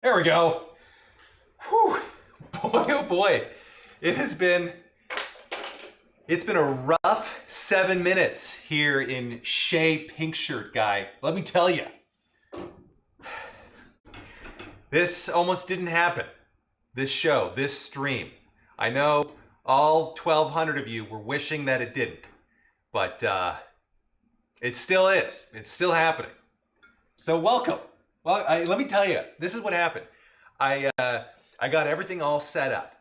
There we go. Whew. Boy, oh boy. It's been a rough 7 minutes here in Shea Pink Shirt Guy. Let me tell you. This almost didn't happen. This show, this stream. I know all 1,200 of you were wishing that it didn't. But it still is. It's still happening. So welcome. Well, let me tell you, this is what happened. I got everything all set up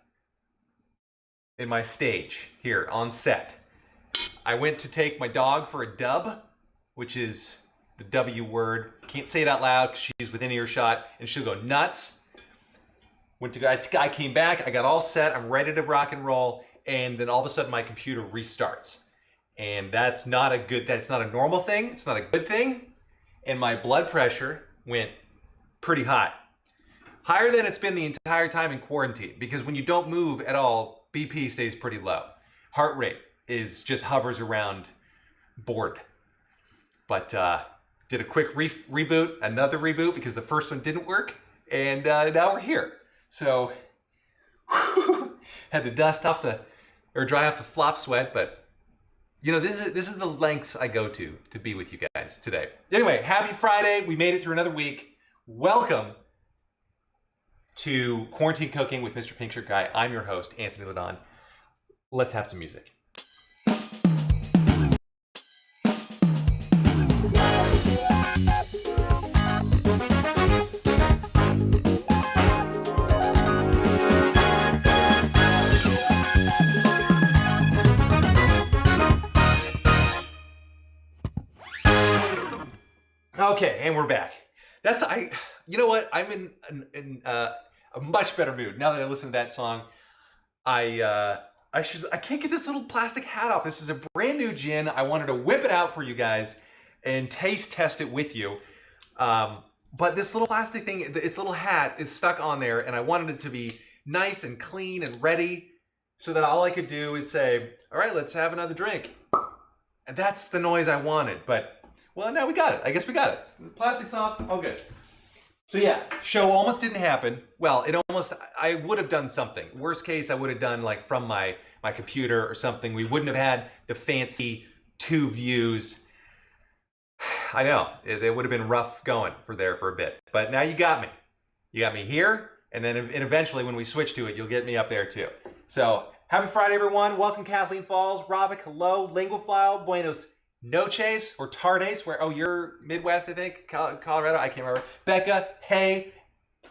in my stage here on set. I went to take my dog for a dub, which is the W word. Can't say it out loud because she's within earshot and she'll go nuts. I came back, I got all set, I'm ready to rock and roll, and then all of a sudden my computer restarts. And that's not a normal thing, it's not a good thing. And my blood pressure went pretty high. Higher than it's been the entire time in quarantine, because when you don't move at all, BP stays pretty low. Heart rate just hovers around bored. But did a quick reboot, another reboot, because the first one didn't work, and now we're here. So, had to dry off the flop sweat, but you know, this is the lengths I go to be with you guys today. Anyway, happy Friday. We made it through another week. Welcome to Quarantine Cooking with Mr. Pink Shirt Guy. I'm your host, Anthony Ladon. Let's have some music. Okay, and we're back. You know what? I'm in a much better mood now that I listen to that song. I can't get this little plastic hat off. This is a brand new gin. I wanted to whip it out for you guys and taste test it with you. But this little plastic thing, its little hat is stuck on there, and I wanted it to be nice and clean and ready so that all I could do is say, all right, let's have another drink. And that's the noise I wanted, but well, now we got it. I guess we got it. The plastic's off, all good. So yeah, show almost didn't happen. Well, I would have done something. Worst case, I would have done like from my computer or something. We wouldn't have had the fancy 2 views. I know, it would have been rough going for a bit. But now you got me. You got me here, and eventually when we switch to it, you'll get me up there too. So, happy Friday, everyone. Welcome, Kathleen Falls. Ravik, hello. Linguafile, buenos noches, or tardes, you're Midwest, I think. Colorado, I can't remember. Becca, hey.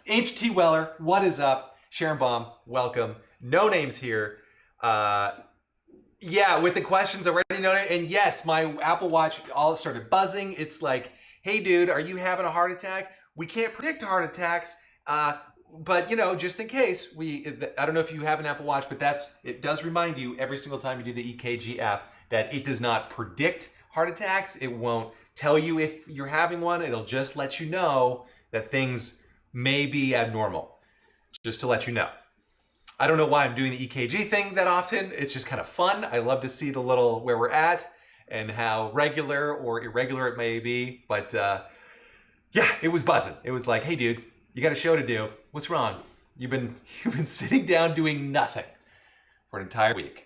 H.T. Weller, what is up? Sharon Baum, welcome. No names here. Yeah, with the questions already noted. And yes, my Apple Watch all started buzzing. It's like, hey dude, are you having a heart attack? We can't predict heart attacks, but you know, just in case, I don't know if you have an Apple Watch, but it does remind you every single time you do the EKG app that it does not predict heart attacks. It won't tell you if you're having one. It'll just let you know that things may be abnormal, just to let you know. I don't know why I'm doing the EKG thing that often. It's just kind of fun. I love to see where we're at and how regular or irregular it may be. But yeah, it was buzzing. It was like, hey dude, you got a show to do. What's wrong? You've been sitting down doing nothing for an entire week.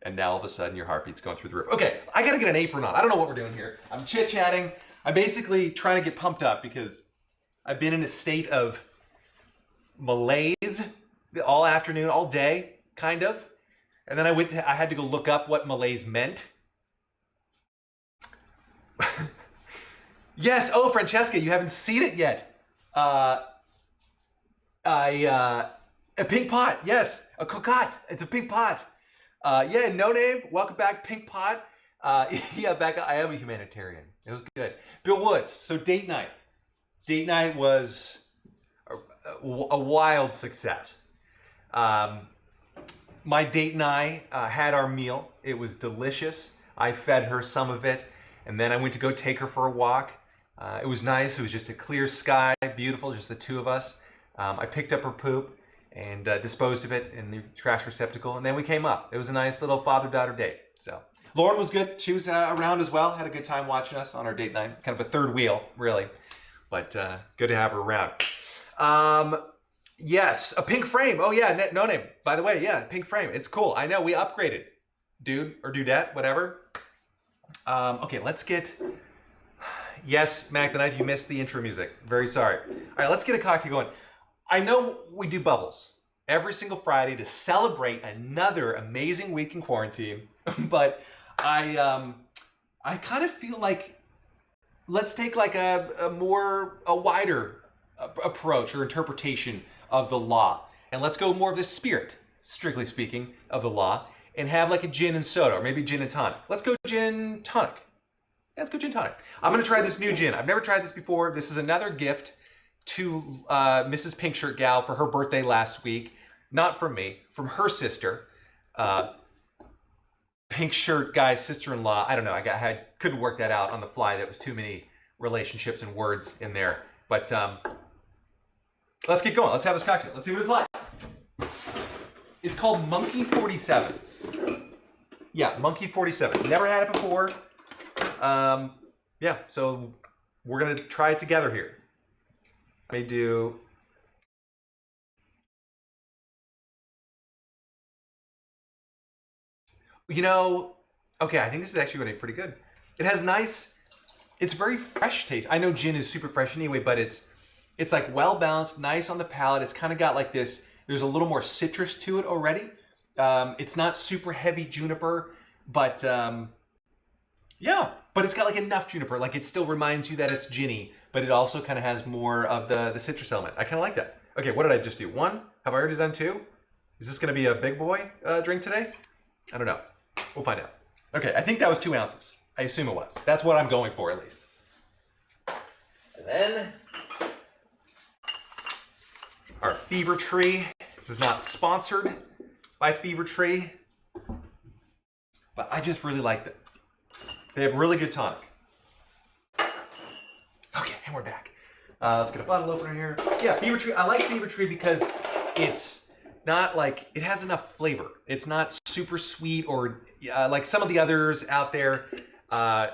And now all of a sudden your heartbeat's going through the roof. Okay, I gotta get an apron on. I don't know what we're doing here. I'm chit-chatting. I'm basically trying to get pumped up because I've been in a state of malaise all afternoon, all day, kind of. And then I had to go look up what malaise meant. Yes, oh, Francesca, you haven't seen it yet. A pink pot, yes, a cocotte. It's a pink pot. Yeah, no name. Welcome back, Pink Pot. Yeah, Becca, I am a humanitarian. It was good. Bill Woods. So date night. Date night was a wild success. My date and I had our meal. It was delicious. I fed her some of it, and then I went to go take her for a walk. It was nice. It was just a clear sky, beautiful, just the two of us. I picked up her poop and disposed of it in the trash receptacle, and then we came up. It was a nice little father-daughter date. So Lauren was good. She was around as well. Had a good time watching us on our date night. Kind of a third wheel, really, but good to have her around. Yes, a pink frame. Oh yeah, no name. By the way, yeah, pink frame. It's cool. I know we upgraded, dude or dudette, whatever. Okay, let's get. Yes, Mac the Knife, you missed the intro music. Very sorry. All right, let's get a cocktail going. I know we do bubbles every single Friday to celebrate another amazing week in quarantine, but I kind of feel like let's take like a wider approach or interpretation of the law, and let's go more of the spirit, strictly speaking, of the law, and have like a gin and soda, or maybe gin and tonic. Let's go gin tonic. Yeah, let's go gin tonic. I'm gonna try this new gin. I've never tried this before. This is another gift to Mrs. Pink Shirt Gal for her birthday last week. Not from me, from her sister, Pink Shirt Guy's sister-in-law. I don't know. I couldn't work that out on the fly. That was too many relationships and words in there. But let's get going. Let's have this cocktail. Let's see what it's like. It's called Monkey 47. Yeah, Monkey 47. Never had it before. Yeah, so we're gonna try it together here. I may do. You know, okay, I think this is actually gonna be pretty good. It has nice, it's very fresh taste. I know gin is super fresh anyway, but it's like well balanced, nice on the palate. It's kind of got like this, there's a little more citrus to it already. It's not super heavy juniper, but yeah, but it's got like enough juniper. Like it still reminds you that it's ginny, but it also kind of has more of the citrus element. I kind of like that. Okay, what did I just do? One? Have I already done two? Is this gonna be a big boy drink today? I don't know. We'll find out. Okay, I think that was 2 ounces. I assume it was. That's what I'm going for, at least. And then our Fever Tree. This is not sponsored by Fever Tree, but I just really like them. They have really good tonic. Okay, and we're back. Let's get a bottle opener here. Yeah, Fever Tree. I like Fever Tree because it's not like, it has enough flavor. It's not super sweet or like some of the others out there. I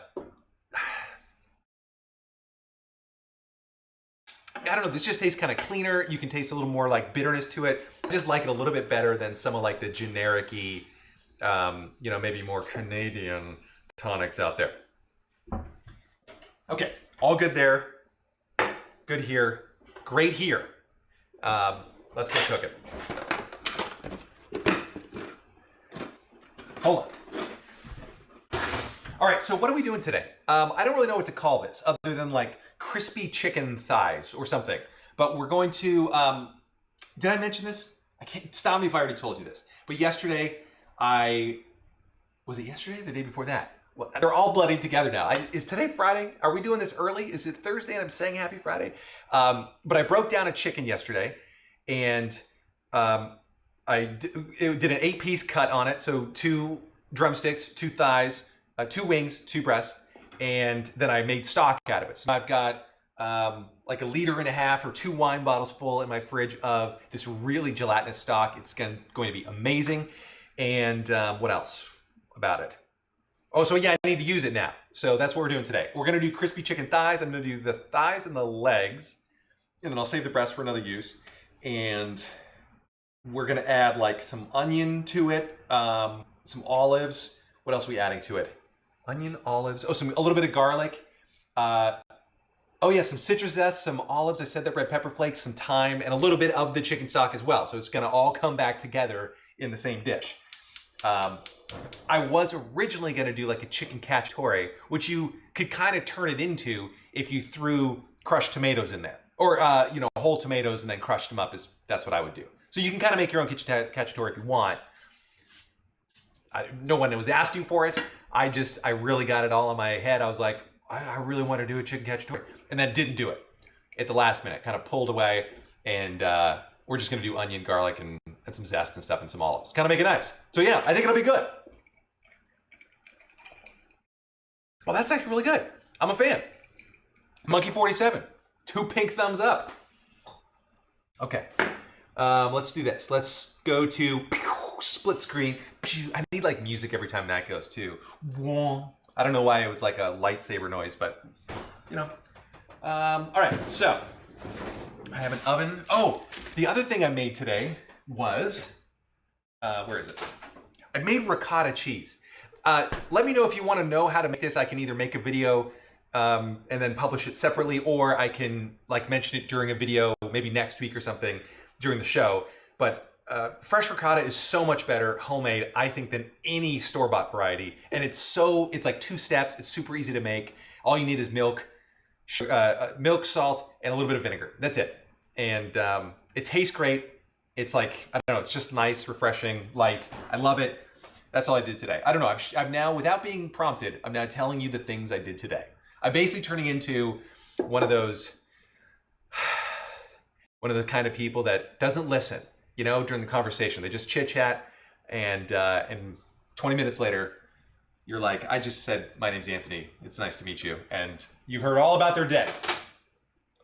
don't know, this just tastes kind of cleaner. You can taste a little more like bitterness to it. I just like it a little bit better than some of like the generic-y, you know, maybe more Canadian tonics out there. Okay, all good there. Good here. Great here. Let's get cooking. Hold on. All right, so what are we doing today? I don't really know what to call this other than like crispy chicken thighs or something. But we're going to, did I mention this? I can't, stop me if I already told you this. But yesterday, was it yesterday or the day before that? Well, they're all blending together now. Is today Friday? Are we doing this early? Is it Thursday and I'm saying happy Friday? But I broke down a chicken yesterday and I did an 8-piece cut on it. So 2 drumsticks, 2 thighs, 2 wings, 2 breasts, and then I made stock out of it. So I've got like 1.5 liters or 2 wine bottles full in my fridge of this really gelatinous stock. It's going to be amazing. And what else about it? Oh, so yeah, I need to use it now. So that's what we're doing today. We're going to do crispy chicken thighs. I'm going to do the thighs and the legs, and then I'll save the breast for another use. And we're going to add like some onion to it, some olives. What else are we adding to it? Onion, olives. Oh, a little bit of garlic. Oh yeah, some citrus zest, some olives. I said that, red pepper flakes, some thyme, and a little bit of the chicken stock as well. So it's going to all come back together in the same dish. I was originally going to do like a chicken cacciatore, which you could kind of turn it into if you threw crushed tomatoes in there, or you know, whole tomatoes and then crushed them up. That's what I would do. So you can kind of make your own cacciatore if you want. No one was asking for it. I really got it all in my head. I was like, I really want to do a chicken cacciatore, and then didn't do it at the last minute. Kind of pulled away, and we're just going to do onion, garlic, and some zest and stuff, and some olives. Kind of make it nice. So yeah, I think it'll be good. Well, that's actually really good. I'm a fan. Monkey 47, 2 pink thumbs up. Okay, let's do this. Let's go to split screen. I need like music every time that goes too. I don't know why it was like a lightsaber noise, but you know. All right, so I have an oven. Oh, the other thing I made today was, where is it? I made ricotta cheese. Let me know if you want to know how to make this. I can either make a video and then publish it separately, or I can like mention it during a video, maybe next week or something during the show. But fresh ricotta is so much better homemade, I think, than any store-bought variety. And it's like 2 steps. It's super easy to make. All you need is milk, salt, and a little bit of vinegar. That's it. And it tastes great. It's like, I don't know, it's just nice, refreshing, light. I love it. That's all I did today. I don't know, I'm now, without being prompted, I'm now telling you the things I did today. I'm basically turning into one of those kind of people that doesn't listen, you know, during the conversation. They just chit chat, and 20 minutes later, you're like, I just said, my name's Anthony. It's nice to meet you. And you heard all about their day.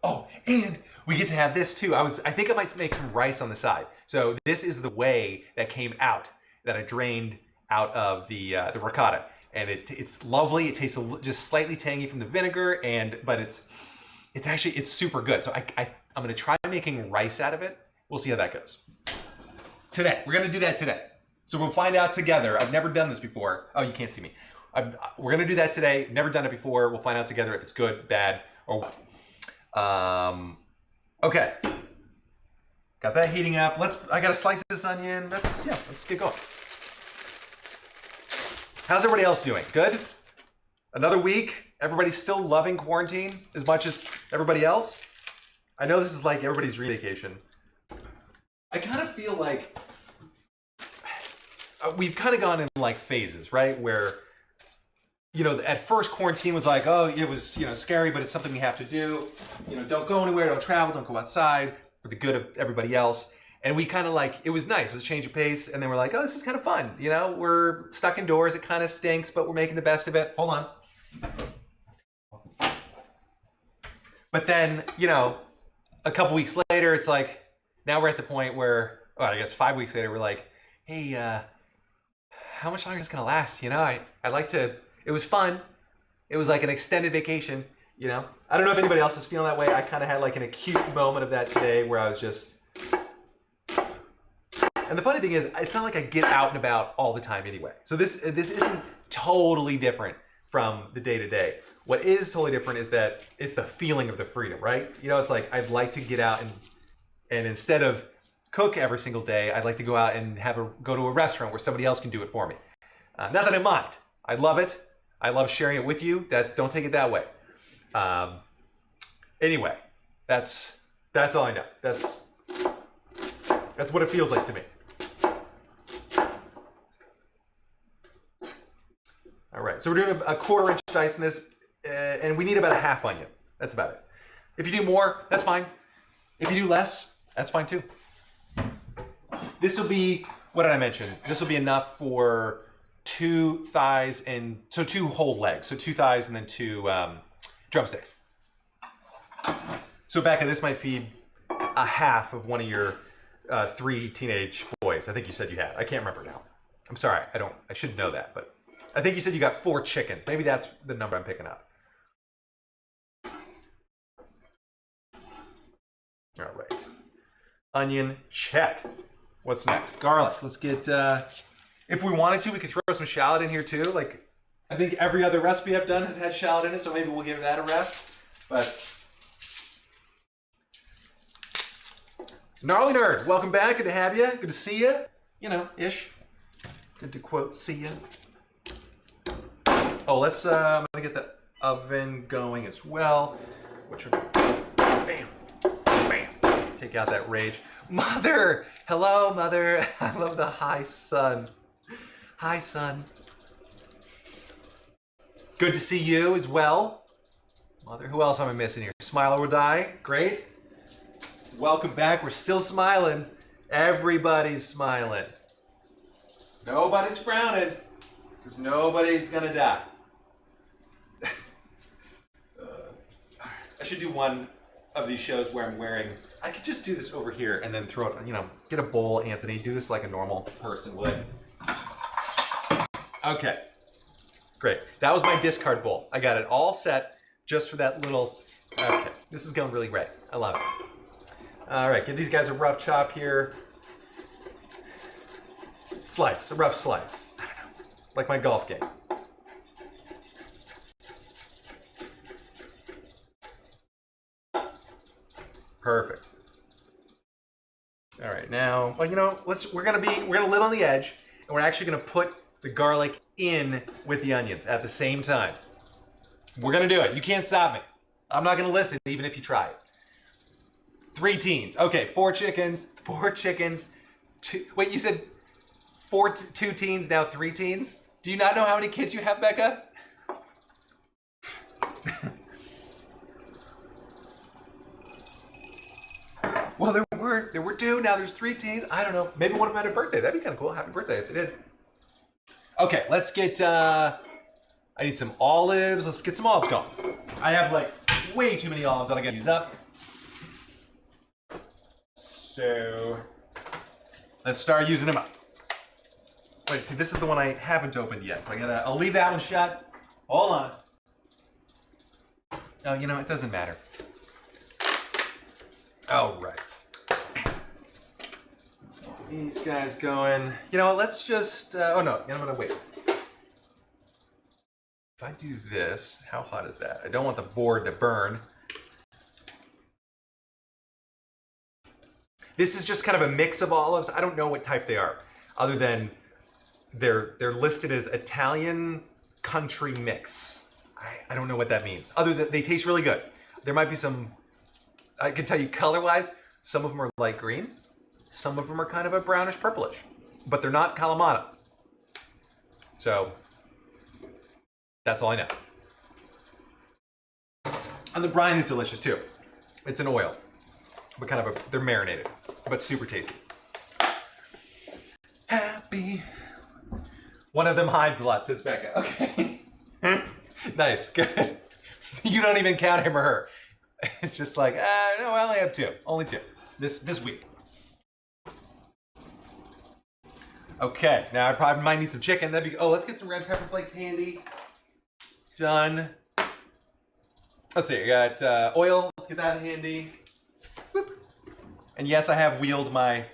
Oh, and we get to have this too. I think I might make some rice on the side. So this is the whey that came out, that I drained out of the ricotta. And it's lovely. It tastes just slightly tangy from the vinegar, but it's super good. So I'm gonna try making rice out of it. We'll see how that goes. Today, we're gonna do that today. So we'll find out together. I've never done this before. Oh, you can't see me. We're gonna do that today. Never done it before. We'll find out together if it's good, bad, or what. Okay. Got that heating up. I gotta slice this onion. Let's get going. How's everybody else doing? Good? Another week? Everybody's still loving quarantine as much as everybody else? I know this is like everybody's dream vacation. I kind of feel like we've kind of gone in like phases, right? Where, you know, at first quarantine was like, oh, it was, you know, scary, but it's something we have to do. You know, don't go anywhere, don't travel, don't go outside for the good of everybody else. And we kind of like, it was nice, it was a change of pace. And then we're like, oh, this is kind of fun. You know, we're stuck indoors, it kind of stinks, but we're making the best of it. Hold on. But then, you know, a couple weeks later, it's like, now we're at the point where, well, I guess 5 weeks later, we're like, hey, how much longer is this gonna last? You know, I like to, it was fun. It was like an extended vacation, you know? I don't know if anybody else is feeling that way. I kind of had like an acute moment of that today where I was just, and the funny thing is, it's not like I get out and about all the time anyway. So this isn't totally different from the day-to-day. What is totally different is that it's the feeling of the freedom, right? You know, it's like, I'd like to get out and instead of cook every single day, I'd like to go out and go to a restaurant where somebody else can do it for me. Not that I mind. I love it. I love sharing it with you. Don't take it that way. Anyway, that's all I know. That's what it feels like to me. All right, so we're doing a 1/4 inch dice in this, and we need about a half onion. That's about it. If you do more, that's fine. If you do less, that's fine too. This will be, what did I mention? This will be enough for 2 thighs and, so 2 whole legs. So 2 thighs and then 2 drumsticks. So Becca, this might feed a half of one of your 3 teenage boys. I think you said you had. I can't remember now. I'm sorry, I should know that, but I think you said you got 4 chickens. Maybe that's the number I'm picking up. All right. Onion, check. What's next? Garlic. Let's get, if we wanted to, we could throw some shallot in here too. Like, I think every other recipe I've done has had shallot in it, so maybe we'll give that a rest. But, Gnarly Nerd, welcome back. Good to have you. Good to see you. You know, ish. Good to quote, see you. Oh, I'm gonna get the oven going as well. Which would, bam, bam. Take out that rage. Mother! Hello, Mother. I love the hi, son. Hi, son. Good to see you as well. Mother, who else am I missing here? Smile or die. Great. Welcome back. We're still smiling. Everybody's smiling. Nobody's frowning. Because nobody's gonna die. I should do one of these shows where I'm wearing, I could just do this over here and then throw it, you know, get a bowl, Anthony, do this like a normal person would. Okay, great. That was my discard bowl. I got it all set just for that little, okay, this is going really great. I love it. All right, give these guys a rough chop here. Slice, a rough slice. I don't know, like my golf game. Perfect. All right, now, well, you know, we're gonna live on the edge, and we're actually gonna put the garlic in with the onions at the same time. We're gonna do it. You can't stop me. I'm not gonna listen, even if you try it. 3 teens. Okay, 4 chickens. 4 chickens. Wait, you said 2 teens, now 3 teens? Do you not know how many kids you have, Becca? Well, there were 2. Now there's 3 teens. I don't know. Maybe one of them had a birthday. That'd be kind of cool. Happy birthday if they did. Okay, let's get. I need some olives. Let's get some olives going. I have like way too many olives that I gotta use up. So let's start using them up. Wait, see, this is the one I haven't opened yet. So I'll leave that one shut. Hold on. Oh, you know, it doesn't matter. All right. Let's get these guys going. You know what, let's just, oh no, you know what, wait. If I do this, how hot is that? I don't want the board to burn. This is just kind of a mix of olives. I don't know what type they are, other than they're listed as Italian country mix. I don't know what that means. Other than they taste really good. There might be some, I can tell you color-wise, some of them are light green. Some of them are kind of a brownish purplish, but they're not Kalamata. So that's all I know. And the brine is delicious too. It's an oil, but kind of they're marinated, but super tasty. Happy. One of them hides a lot, says Becca. Okay. Nice, good. You don't even count him or her. It's just like, no, I only have 2. Only 2 this week. Okay, now I probably might need some chicken. That'd be, oh, let's get some red pepper flakes handy. Done. Let's see, I got oil. Let's get that handy. Whoop. And yes, I have wheeled my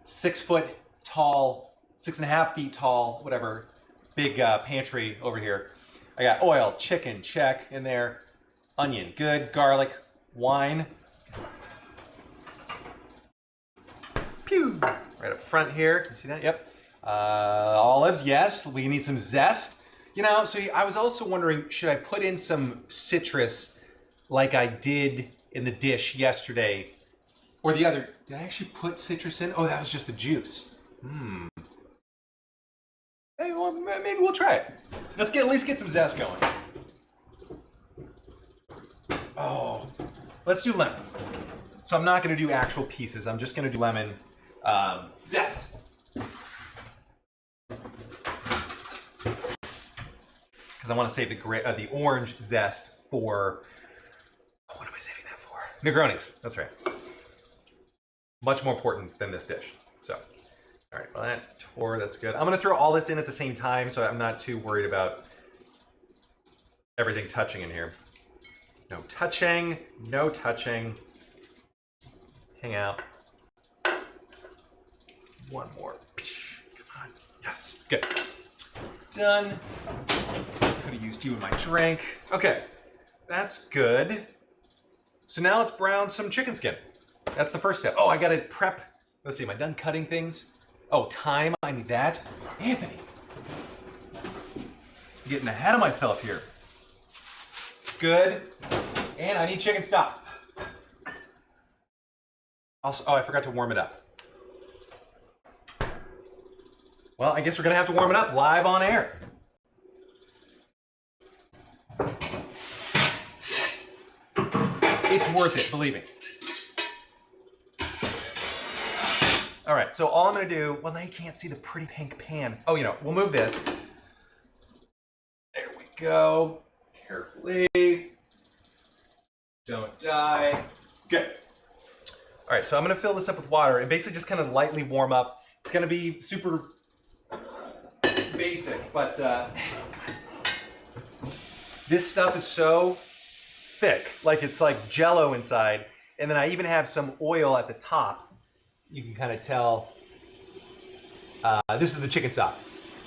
6 foot tall, 6.5 feet tall, whatever, big pantry over here. I got oil, chicken, check in there. Onion, good. Garlic, wine. Pew! Right up front here. Can you see that? Yep. Olives, yes. We need some zest. You know, so I was also wondering, should I put in some citrus like I did in the dish yesterday? Or the other, did I actually put citrus in? Oh, that was just the juice. Maybe we'll try it. Let's at least get some zest going. Oh, let's do lemon. So I'm not going to do actual pieces. I'm just going to do lemon zest. Because I want to save the orange zest for, oh, what am I saving that for? Negronis, that's right. Much more important than this dish. So, all right, well, that's good. I'm going to throw all this in at the same time, so I'm not too worried about everything touching in here. No touching, no touching. Just hang out. One more. Come on. Yes, good. Done. Could have used you in my drink. Okay, that's good. So now let's brown some chicken skin. That's the first step. Oh, I gotta prep. Let's see, am I done cutting things? Oh, thyme, I need that. Anthony. Getting ahead of myself here. Good. And I need chicken stock. Also, oh, I forgot to warm it up. Well, I guess we're gonna have to warm it up live on air. It's worth it, believe me. All right, so all I'm gonna do, well, now you can't see the pretty pink pan. Oh, you know, we'll move this. There we go. Carefully. Don't die. Good. All right, so I'm gonna fill this up with water and basically just kind of lightly warm up. It's gonna be super basic, but this stuff is so thick, like it's like Jell-O inside. And then I even have some oil at the top. You can kind of tell this is the chicken stock.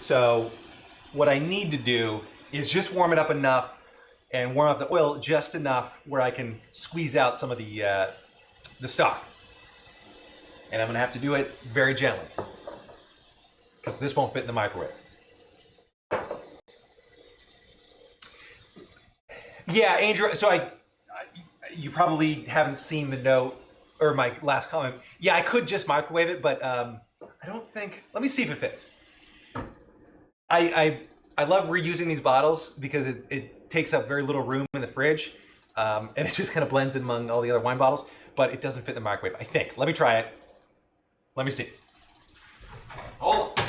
So what I need to do is just warm it up enough and warm up the oil just enough where I can squeeze out some of the stock. And I'm gonna have to do it very gently because this won't fit in the microwave. Yeah, Andrew, so you probably haven't seen the note or my last comment. Yeah, I could just microwave it, but I don't think, let me see if it fits. I love reusing these bottles because it takes up very little room in the fridge, and it just kind of blends in among all the other wine bottles, but it doesn't fit in the microwave, I think. Let me try it. Let me see. Hold on.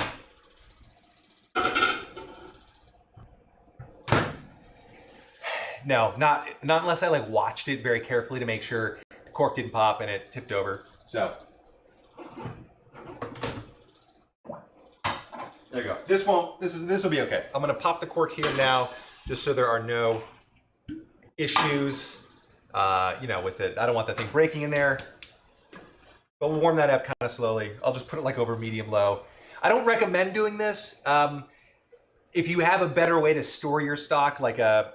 No, not unless I like watched it very carefully to make sure the cork didn't pop and it tipped over. So there you go. This will be okay. I'm gonna pop the cork here now, just so there are no issues, with it. I don't want that thing breaking in there. But we'll warm that up kind of slowly. I'll just put it like over medium low. I don't recommend doing this. If you have a better way to store your stock, like a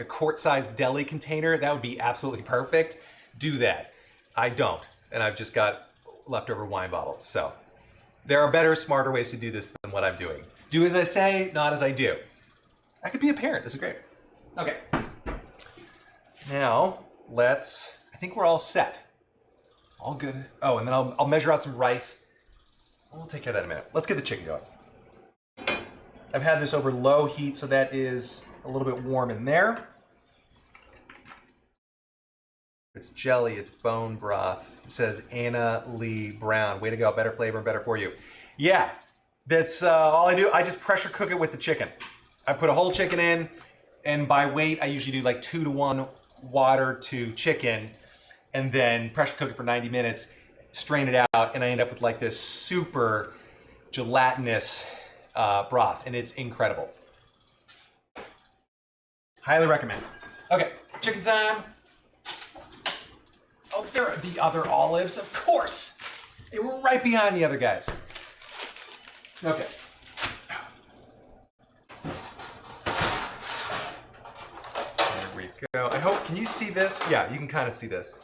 quart-sized deli container, that would be absolutely perfect. Do that. I don't, and I've just got leftover wine bottles. So there are better, smarter ways to do this than what I'm doing. Do as I say, not as I do. I could be a parent. This is great. Okay. Now I think we're all set. All good. Oh, and then I'll measure out some rice. We'll take care of that in a minute. Let's get the chicken going. I've had this over low heat, so that is a little bit warm in there. It's jelly, it's bone broth. It says Anna Lee Brown. Way to go, better flavor and better for you. Yeah, that's all I do. I just pressure cook it with the chicken. I put a whole chicken in, and by weight, I usually do like 2-to-1 water to chicken, and then pressure cook it for 90 minutes, strain it out, and I end up with like this super gelatinous broth, and it's incredible. Highly recommend. Okay, chicken time. Oh, there are the other olives, of course. They were right behind the other guys. Okay. There we go. I hope, can you see this? Yeah, you can kind of see this.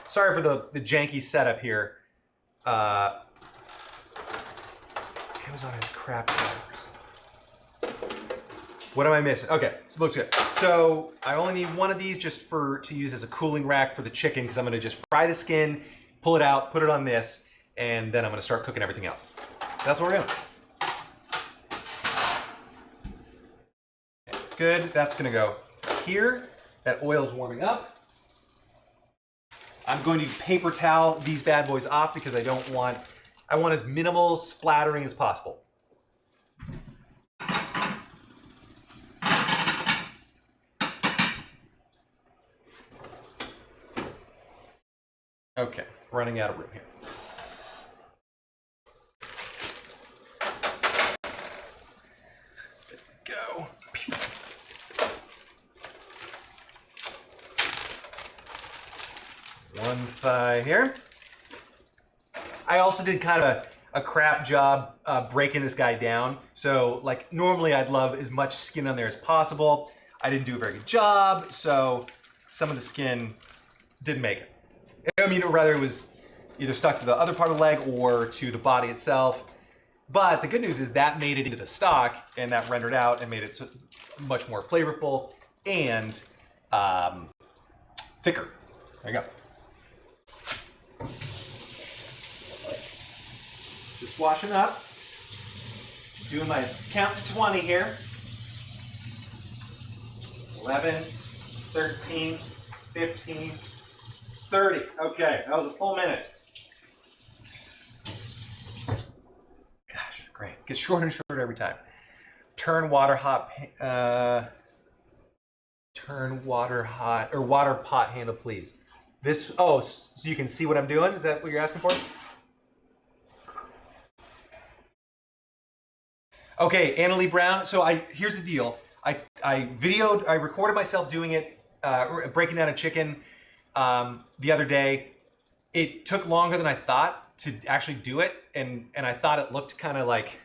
Sorry for the janky setup here. It was on his crap towers. What am I missing? Okay, so it looks good. So I only need one of these just to use as a cooling rack for the chicken, because I'm gonna just fry the skin, pull it out, put it on this, and then I'm gonna start cooking everything else. That's what we're doing. Okay, good, that's gonna go here. That oil's warming up. I'm going to paper towel these bad boys off because I want as minimal splattering as possible. Okay, running out of room here. There we go. Pew. One thigh here. I also did kind of a crap job breaking this guy down. So like normally I'd love as much skin on there as possible. I didn't do a very good job, so some of the skin didn't make it. I mean, or rather it was either stuck to the other part of the leg or to the body itself. But the good news is that made it into the stock, and that rendered out and made it so much more flavorful and thicker. There you go. Just washing up. Doing my count to 20 here. 11, 13, 15, 30. Okay, that was a full minute. Gosh, great. Gets shorter and shorter every time. Turn water hot, or water pot handle, please. This, oh, so you can see what I'm doing? Is that what you're asking for? Okay, Anna Lee Brown. So here's the deal. I recorded myself doing it, breaking down a chicken the other day, it took longer than I thought to actually do it, and I thought it looked kind of like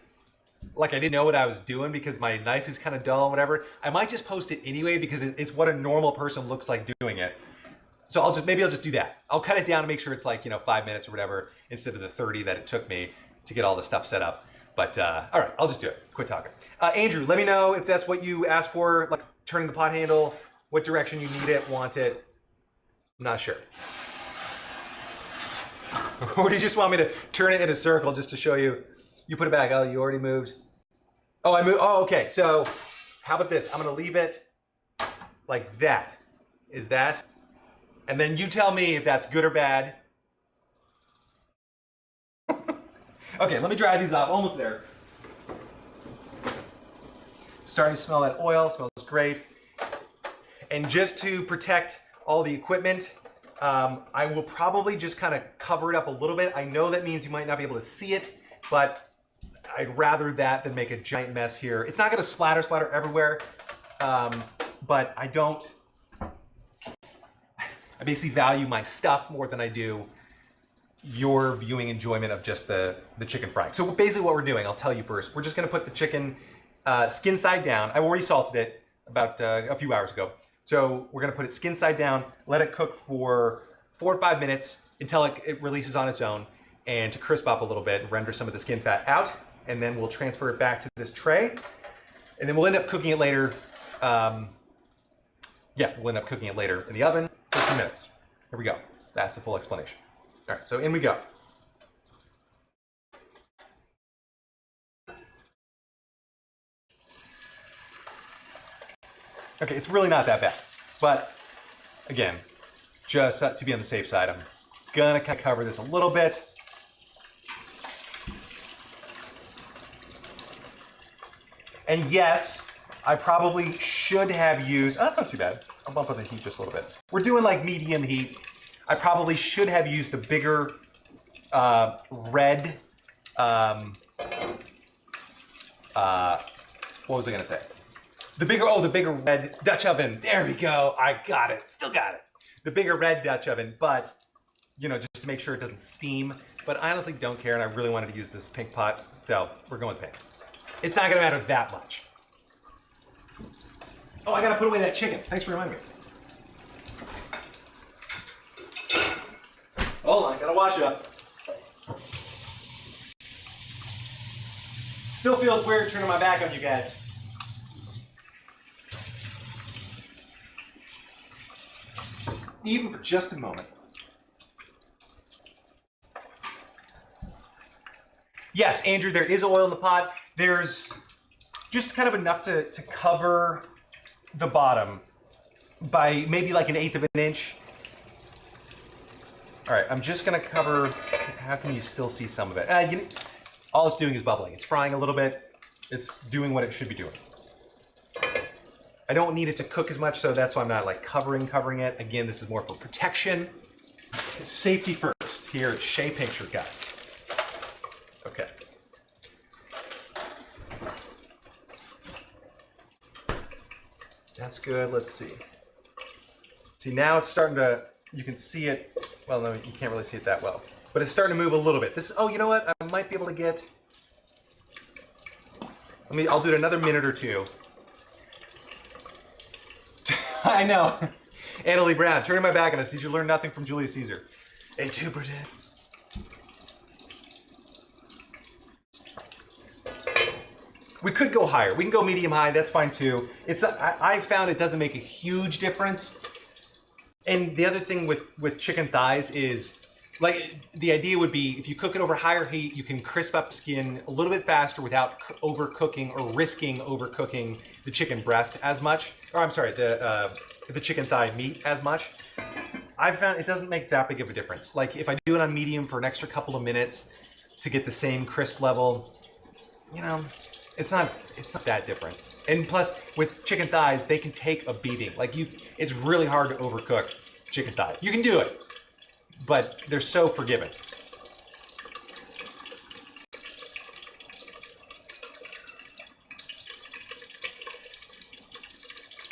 I didn't know what I was doing because my knife is kind of dull and whatever. I might just post it anyway because it's what a normal person looks like doing it. So maybe I'll just do that. I'll cut it down to make sure it's like, 5 minutes or whatever instead of the 30 that it took me to get all the stuff set up. But all right, I'll just do it. Quit talking. Andrew, let me know if that's what you asked for, like turning the pot handle, what direction you need it, want it. I'm not sure. Or do you just want me to turn it in a circle just to show you? You put it back. Oh, you already moved. Oh, I moved. Oh, okay. So how about this? I'm going to leave it like that. Is that? And then you tell me if that's good or bad. Okay, let me dry these off. Almost there. Starting to smell that oil. Smells great. And just to protect all the equipment, I will probably just kind of cover it up a little bit. I know that means you might not be able to see it, but I'd rather that than make a giant mess here. It's not going to splatter everywhere, but I basically value my stuff more than I do your viewing enjoyment of just the chicken frying. So basically what we're doing, I'll tell you first, we're just going to put the chicken skin side down. I already salted it about a few hours ago. So we're going to put it skin side down, let it cook for 4 or 5 minutes until it releases on its own, and to crisp up a little bit and render some of the skin fat out. And then we'll transfer it back to this tray. And then we'll end up cooking it later. We'll end up cooking it later in the oven for 2 minutes. Here we go. That's the full explanation. All right, so in we go. Okay, it's really not that bad. But again, just to be on the safe side, I'm gonna kind of cover this a little bit. And yes, I probably should have used, oh, that's not too bad. I'll bump up the heat just a little bit. We're doing like medium heat. I probably should have used the bigger red, what was I gonna say? The bigger red Dutch oven. There we go, I got it, still got it. The bigger red Dutch oven, but just to make sure it doesn't steam. But I honestly don't care, and I really wanted to use this pink pot, so we're going pink. It's not gonna matter that much. Oh, I gotta put away that chicken. Thanks for reminding me. Hold on, gotta wash up. Still feels weird turning my back on you guys. Even for just a moment. Yes, Andrew, there is oil in the pot. There's just kind of enough to cover the bottom by maybe like 1/8 of an inch. All right, I'm just gonna cover, how can you still see some of it? All it's doing is bubbling. It's frying a little bit. It's doing what it should be doing. I don't need it to cook as much, so that's why I'm not like covering it. Again, this is more for protection. Safety first here at mrpinkshirtguy. Okay. That's good, let's see. See, now it's starting to, you can see it, well, no, you can't really see it that well, but it's starting to move a little bit. This, oh, you know what? I might be able to get, I'll do it another minute or two. I know. Annalie Brown, turning my back on us. Did you learn nothing from Julius Caesar? A tuber did. We could go higher. We can go medium high. That's fine too. I found it doesn't make a huge difference. And the other thing with chicken thighs is, like, the idea would be if you cook it over higher heat, you can crisp up the skin a little bit faster without overcooking or risking overcooking the chicken breast as much. Or I'm sorry, the chicken thigh meat as much. I found it doesn't make that big of a difference. Like if I do it on medium for an extra couple of minutes to get the same crisp level, it's not that different. And plus, with chicken thighs, they can take a beating. Like it's really hard to overcook chicken thighs. You can do it, but they're so forgiving.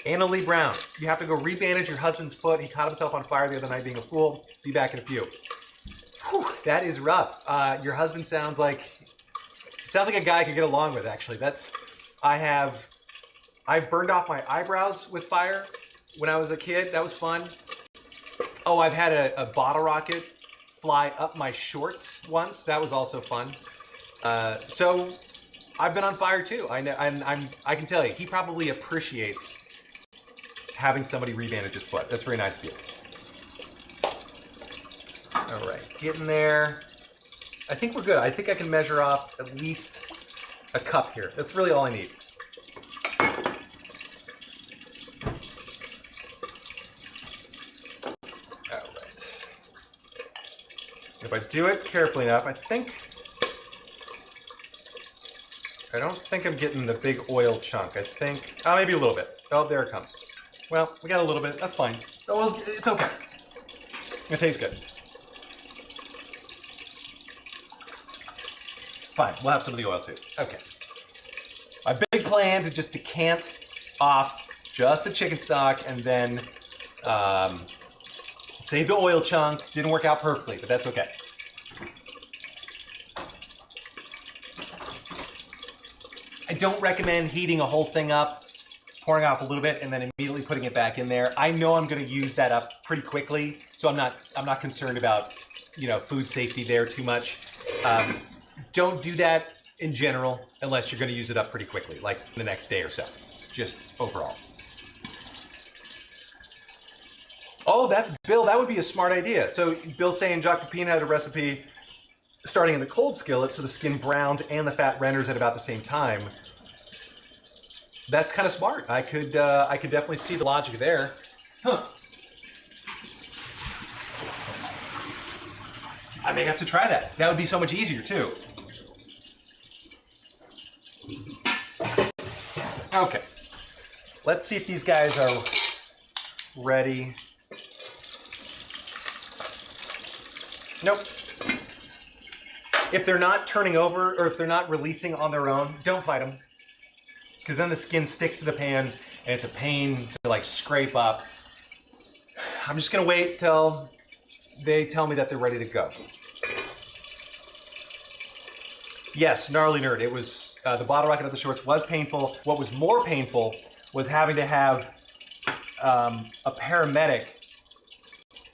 Annalie Brown, you have to go rebandage your husband's foot. He caught himself on fire the other night being a fool. Be back in a few. That is rough. Your husband sounds like a guy I could get along with, actually. I burned off my eyebrows with fire when I was a kid. That was fun. Oh, I've had a bottle rocket fly up my shorts once. That was also fun. So I've been on fire too. I can tell you, he probably appreciates having somebody rebandage his foot. That's very nice of you. All right, get in there. I think we're good. I think I can measure off at least a cup here. That's really all I need. All right. If I do it carefully enough, I don't think I'm getting the big oil chunk. I think, maybe a little bit. Oh, there it comes. Well, we got a little bit. That's fine. Oh, it's okay. It tastes good. Fine, we'll have some of the oil too. Okay. My big plan to just decant off just the chicken stock and then save the oil chunk. Didn't work out perfectly, but that's okay. I don't recommend heating a whole thing up, pouring off a little bit, and then immediately putting it back in there. I know I'm going to use that up pretty quickly, so I'm not concerned about, food safety there too much. Don't do that in general unless you're going to use it up pretty quickly, like the next day or so, just overall. Oh, that's Bill. That would be a smart idea. So Bill's saying Jacques Pepin had a recipe starting in the cold skillet so the skin browns and the fat renders at about the same time. That's kind of smart. I could definitely see the logic there. Huh. I may have to try that. That would be so much easier too. Okay. Let's see if these guys are ready. Nope. If they're not turning over or if they're not releasing on their own, don't fight them. Because then the skin sticks to the pan and it's a pain to scrape up. I'm just gonna wait till they tell me that they're ready to go. Yes, gnarly nerd. It was the bottle rocket of the shorts was painful. What was more painful was having to have a paramedic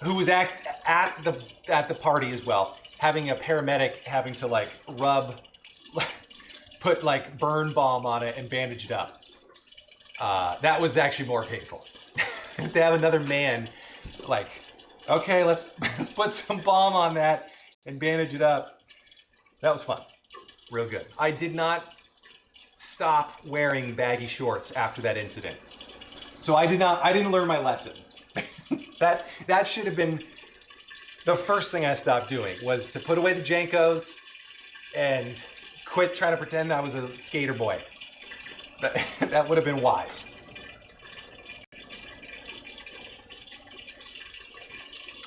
who was at the party as well. Having a paramedic having to put burn balm on it and bandage it up. That was actually more painful. Just to have another man okay, let's put some balm on that and bandage it up. That was fun. Real good. I did not stop wearing baggy shorts after that incident. So I didn't learn my lesson. That should have been the first thing I stopped doing, was to put away the Jankos and quit trying to pretend I was a skater boy. That would have been wise.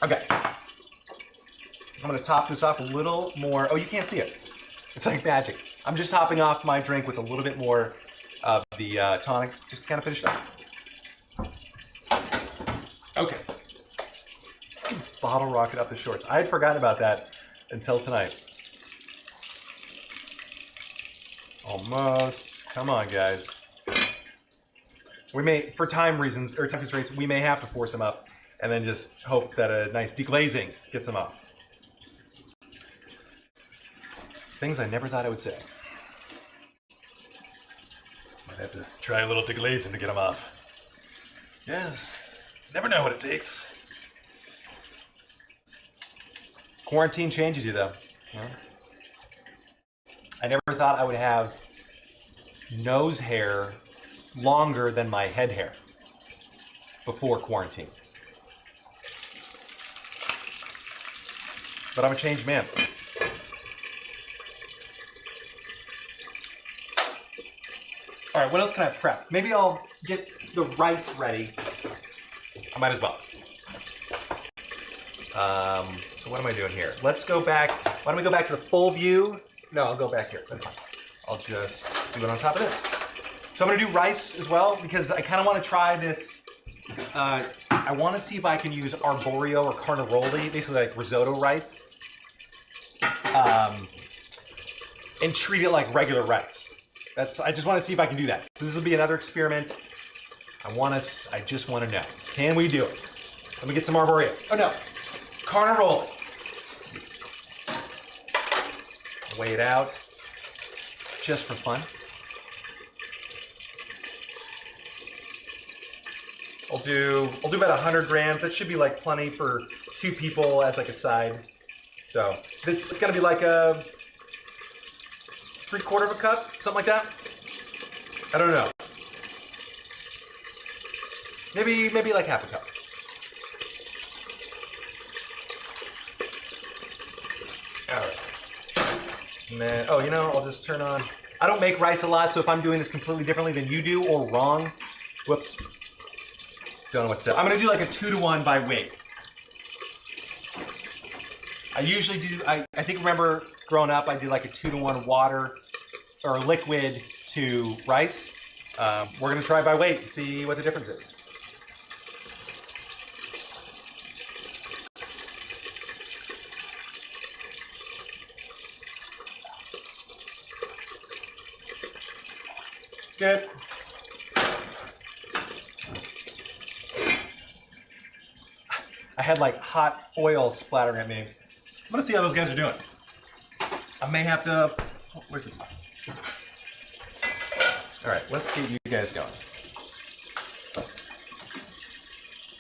Okay. I'm gonna top this off a little more. Oh, you can't see it. It's like magic. I'm just topping off my drink with a little bit more of the tonic, just to kind of finish it up. Okay. Bottle rocket up the shorts. I had forgotten about that until tonight. Almost. Come on, guys. We may, for time reasons, or time constraints, we may have to force them up and then just hope that a nice deglazing gets them off. Things I never thought I would say. Might have to try a little deglazing to get them off. Yes. Never know what it takes. Quarantine changes you, though. Yeah. I never thought I would have nose hair longer than my head hair before quarantine. But I'm a changed man. All right, what else can I prep? Maybe I'll get the rice ready. I might as well. So what am I doing here? Let's go back. Why don't we go back to the full view? No, I'll go back here. That's fine. I'll just do it on top of this. So I'm gonna do rice as well because I kind of want to try this. I want to see if I can use arborio or carnaroli, basically like risotto rice. and treat it like regular rice. I just want to see if I can do that. So this will be another experiment. I just want to know, can we do it? Let me get some arborio. Oh no, carnaroli. Weigh it out, just for fun. I'll do about 100 grams. That should be like plenty for 2 people as like a side. So it's gonna be like a 3/4 of a cup, something like that. I don't know. Maybe like half a cup. All right. And then, oh, you know, I'll just turn on. I don't make rice a lot, so if I'm doing this completely differently than you do or wrong, whoops. Don't know what to say. I'm gonna do like a 2-to-1 by weight. I usually do, I think, remember growing up, I did like a 2-to-1 water or liquid to rice. We're gonna try by weight and see what the difference is. Good. I had like hot oil splattering at me. I'm gonna see how those guys are doing. I may have to, oh, where's the top? All right, let's get you guys going.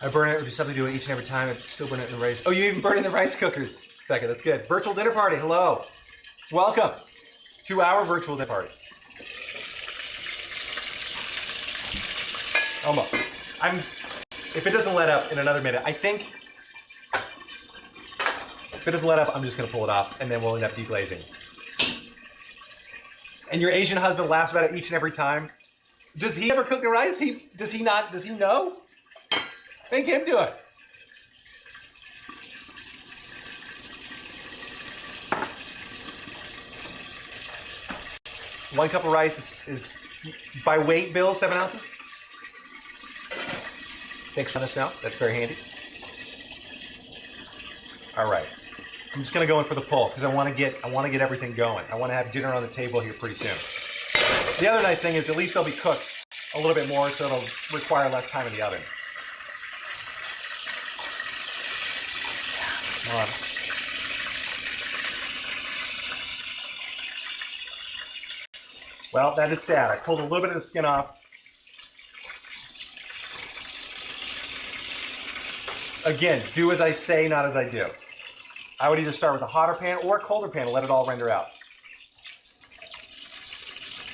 I burn it, or do something to do it each and every time. I still burn it in the rice. Oh, you even burn it in the rice cookers. Becca, that's good. Virtual dinner party, hello. Welcome to our virtual dinner party. Almost. If it doesn't let up in another minute, I think, if it doesn't let up, I'm just gonna pull it off and then we'll end up deglazing. And your Asian husband laughs about it each and every time. Does he ever cook the rice? Does he know? Make him do it. One cup of rice is by weight, Bill, 7 ounces. Thanks for letting us know. That's very handy. All right. I'm just gonna go in for the pull because I want to get everything going. I want to have dinner on the table here pretty soon. The other nice thing is at least they'll be cooked a little bit more, so it'll require less time in the oven. Come on. Well, that is sad. I pulled a little bit of the skin off. Again, do as I say, not as I do. I would either start with a hotter pan or a colder pan and let it all render out.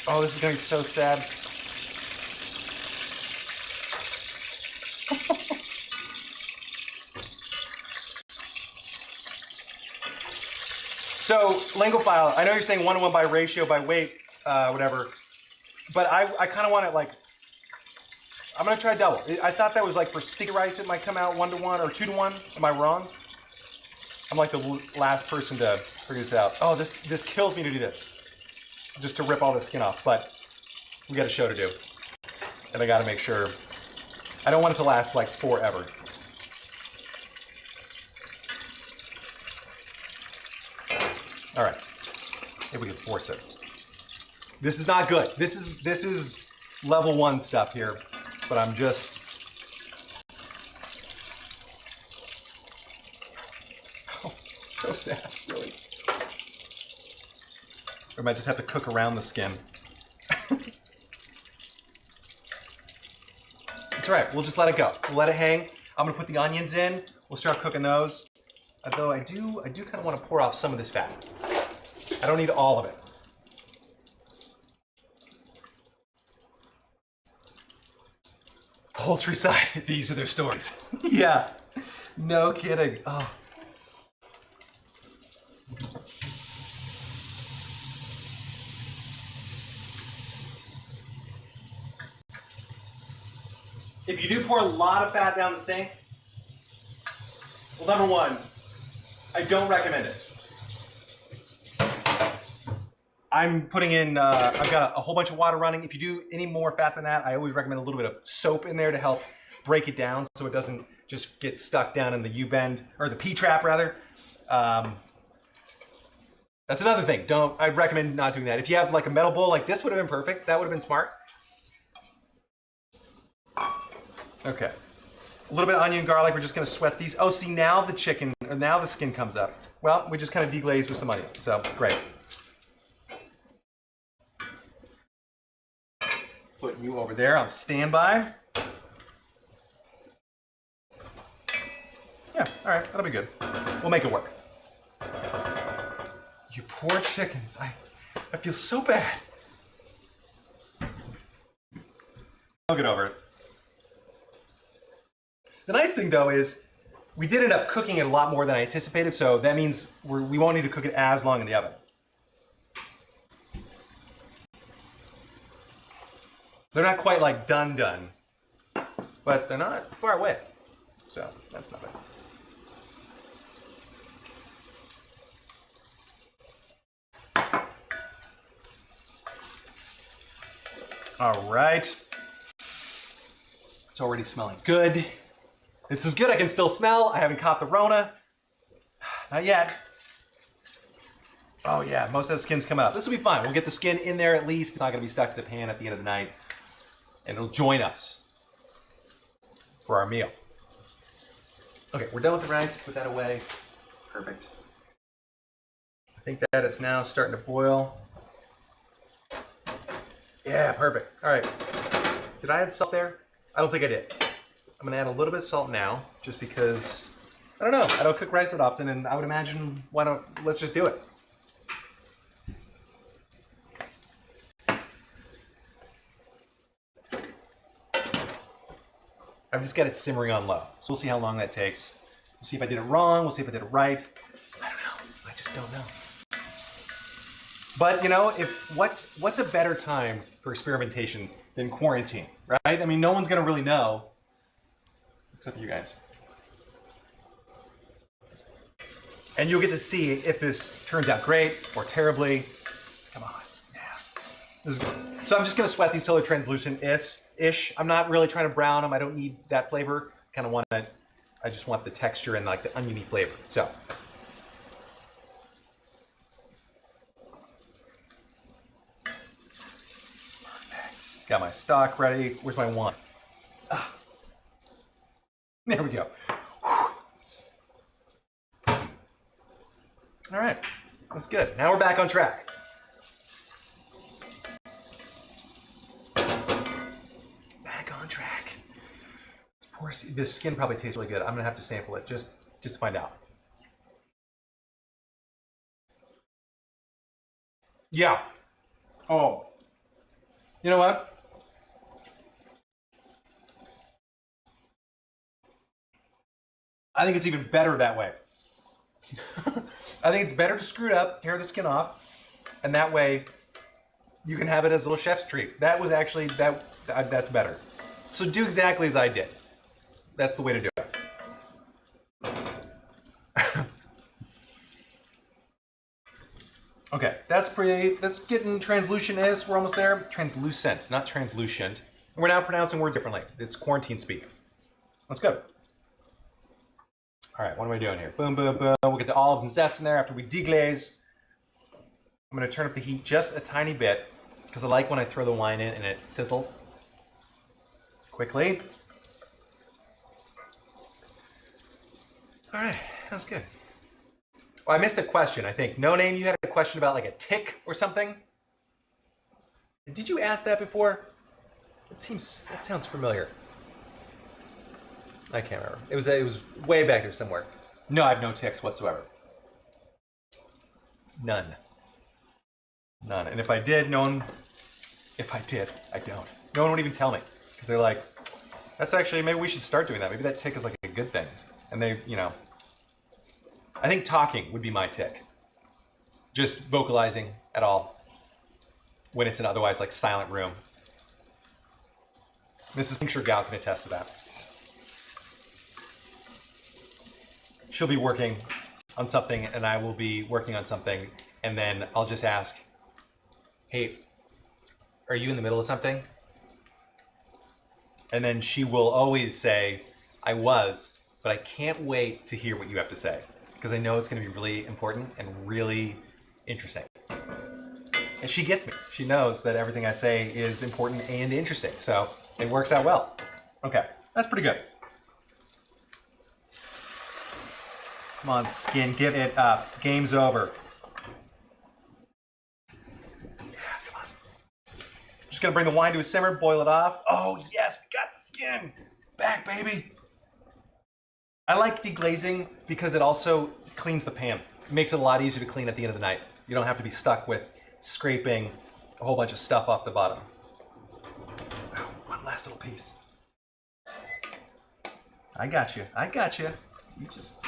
Oh, this is gonna be so sad. So, Lingophile, I know you're saying 1-to-1 by ratio, by weight, whatever, but I kind of want it like, I'm gonna try double. I thought that was like for sticky rice, it might come out 1-to-1 or 2-to-1. Am I wrong? I'm like the last person to figure this out. Oh, this kills me to do this. Just to rip all the skin off, but we got a show to do. And I gotta make sure. I don't want it to last like forever. All right, if we can force it. This is not good. This is level 1 stuff here, but I'm just. Oh, it's so sad, really. Or I might just have to cook around the skin. It's all right, we'll just let it go. We'll let it hang. I'm gonna put the onions in. We'll start cooking those. Although I do kind of want to pour off some of this fat. I don't need all of it. Poultry side, these are their stories. Yeah, no kidding. Oh. If you do pour a lot of fat down the sink, well, number 1, I don't recommend it. I'm putting in, I've got a whole bunch of water running. If you do any more fat than that, I always recommend a little bit of soap in there to help break it down so it doesn't just get stuck down in the U-bend, or the P-trap rather. That's another thing. I recommend not doing that. If you have like a metal bowl, like this would have been perfect. That would have been smart. Okay. A little bit of onion, garlic. We're just gonna sweat these. Oh, see, now the skin comes up. Well, we just kind of deglaze with some onion. So, great. Put you over there on standby. Yeah, all right, that'll be good. We'll make it work. You poor chickens. I feel so bad. I'll get over it. The nice thing, though, is we did end up cooking it a lot more than I anticipated, so that means we won't need to cook it as long in the oven. They're not quite like done, but they're not far away, so that's not bad. All right. It's already smelling good. It's as good I can still smell. I haven't caught the Rona. Not yet. Oh yeah, most of the skin's come out. This will be fine. We'll get the skin in there at least. It's not gonna be stuck to the pan at the end of the night. And it'll join us for our meal. Okay, we're done with the rice. Put that away. Perfect. I think that is now starting to boil. Yeah, perfect. All right. Did I add salt there? I don't think I did. I'm gonna add a little bit of salt now, just because, I don't know, I don't cook rice that often, and I would imagine, let's just do it. I've just got it simmering on low, so we'll see how long that takes. We'll see if I did it wrong, we'll see if I did it right. I don't know, I just don't know. But, you know, what's a better time for experimentation than quarantine, right? I mean, no one's gonna really know, except you guys. And you'll get to see if this turns out great or terribly. Come on, yeah. This is good. So I'm just gonna sweat these till they're translucent-ish. I'm not really trying to brown them. I don't need that flavor. I just want the texture and like the oniony flavor. So. Perfect. Got my stock ready. Where's my wine? Ah. There we go. All right, that's good. Now we're back on track. Back on track. This skin probably tastes really good. I'm gonna have to sample it just to find out. Yeah. Oh. You know what? I think it's even better that way. I think it's better to screw it up, tear the skin off, and that way you can have it as a little chef's treat. That was actually, that's better. So do exactly as I did. That's the way to do it. Okay, that's getting translucent-ish. We're almost there. Translucent, not translucent. We're now pronouncing words differently. It's quarantine speak. That's good. All right, what am I doing here? Boom, boom, boom. We'll get the olives and zest in there after we deglaze. I'm gonna turn up the heat just a tiny bit because I like when I throw the wine in and it sizzles quickly. All right, that's good. Well, I missed a question, I think. No Name, you had a question about like a tick or something? Did you ask that before? That sounds familiar. I can't remember. It was way back there somewhere. No, I have no ticks whatsoever. None. None. And if I did, I don't. No one would even tell me. Because they're like, that's actually, maybe we should start doing that. Maybe that tick is like a good thing. And they, you know, I think talking would be my tick. Just vocalizing at all when it's an otherwise like silent room. Mrs. Pink-Shirt-guy can attest to that. She'll be working on something and I will be working on something, and then I'll just ask, hey, are you in the middle of something? And then she will always say, I was, but I can't wait to hear what you have to say, because I know it's going to be really important and really interesting. And she gets me. She knows that everything I say is important and interesting. So it works out well. Okay, that's pretty good. Come on, skin, give it up. Game's over. Yeah, come on. Just gonna bring the wine to a simmer, boil it off. Oh yes, we got the skin. Back, baby. I like deglazing because it also cleans the pan. It makes it a lot easier to clean at the end of the night. You don't have to be stuck with scraping a whole bunch of stuff off the bottom. Oh, one last little piece. I got you. I got you. You just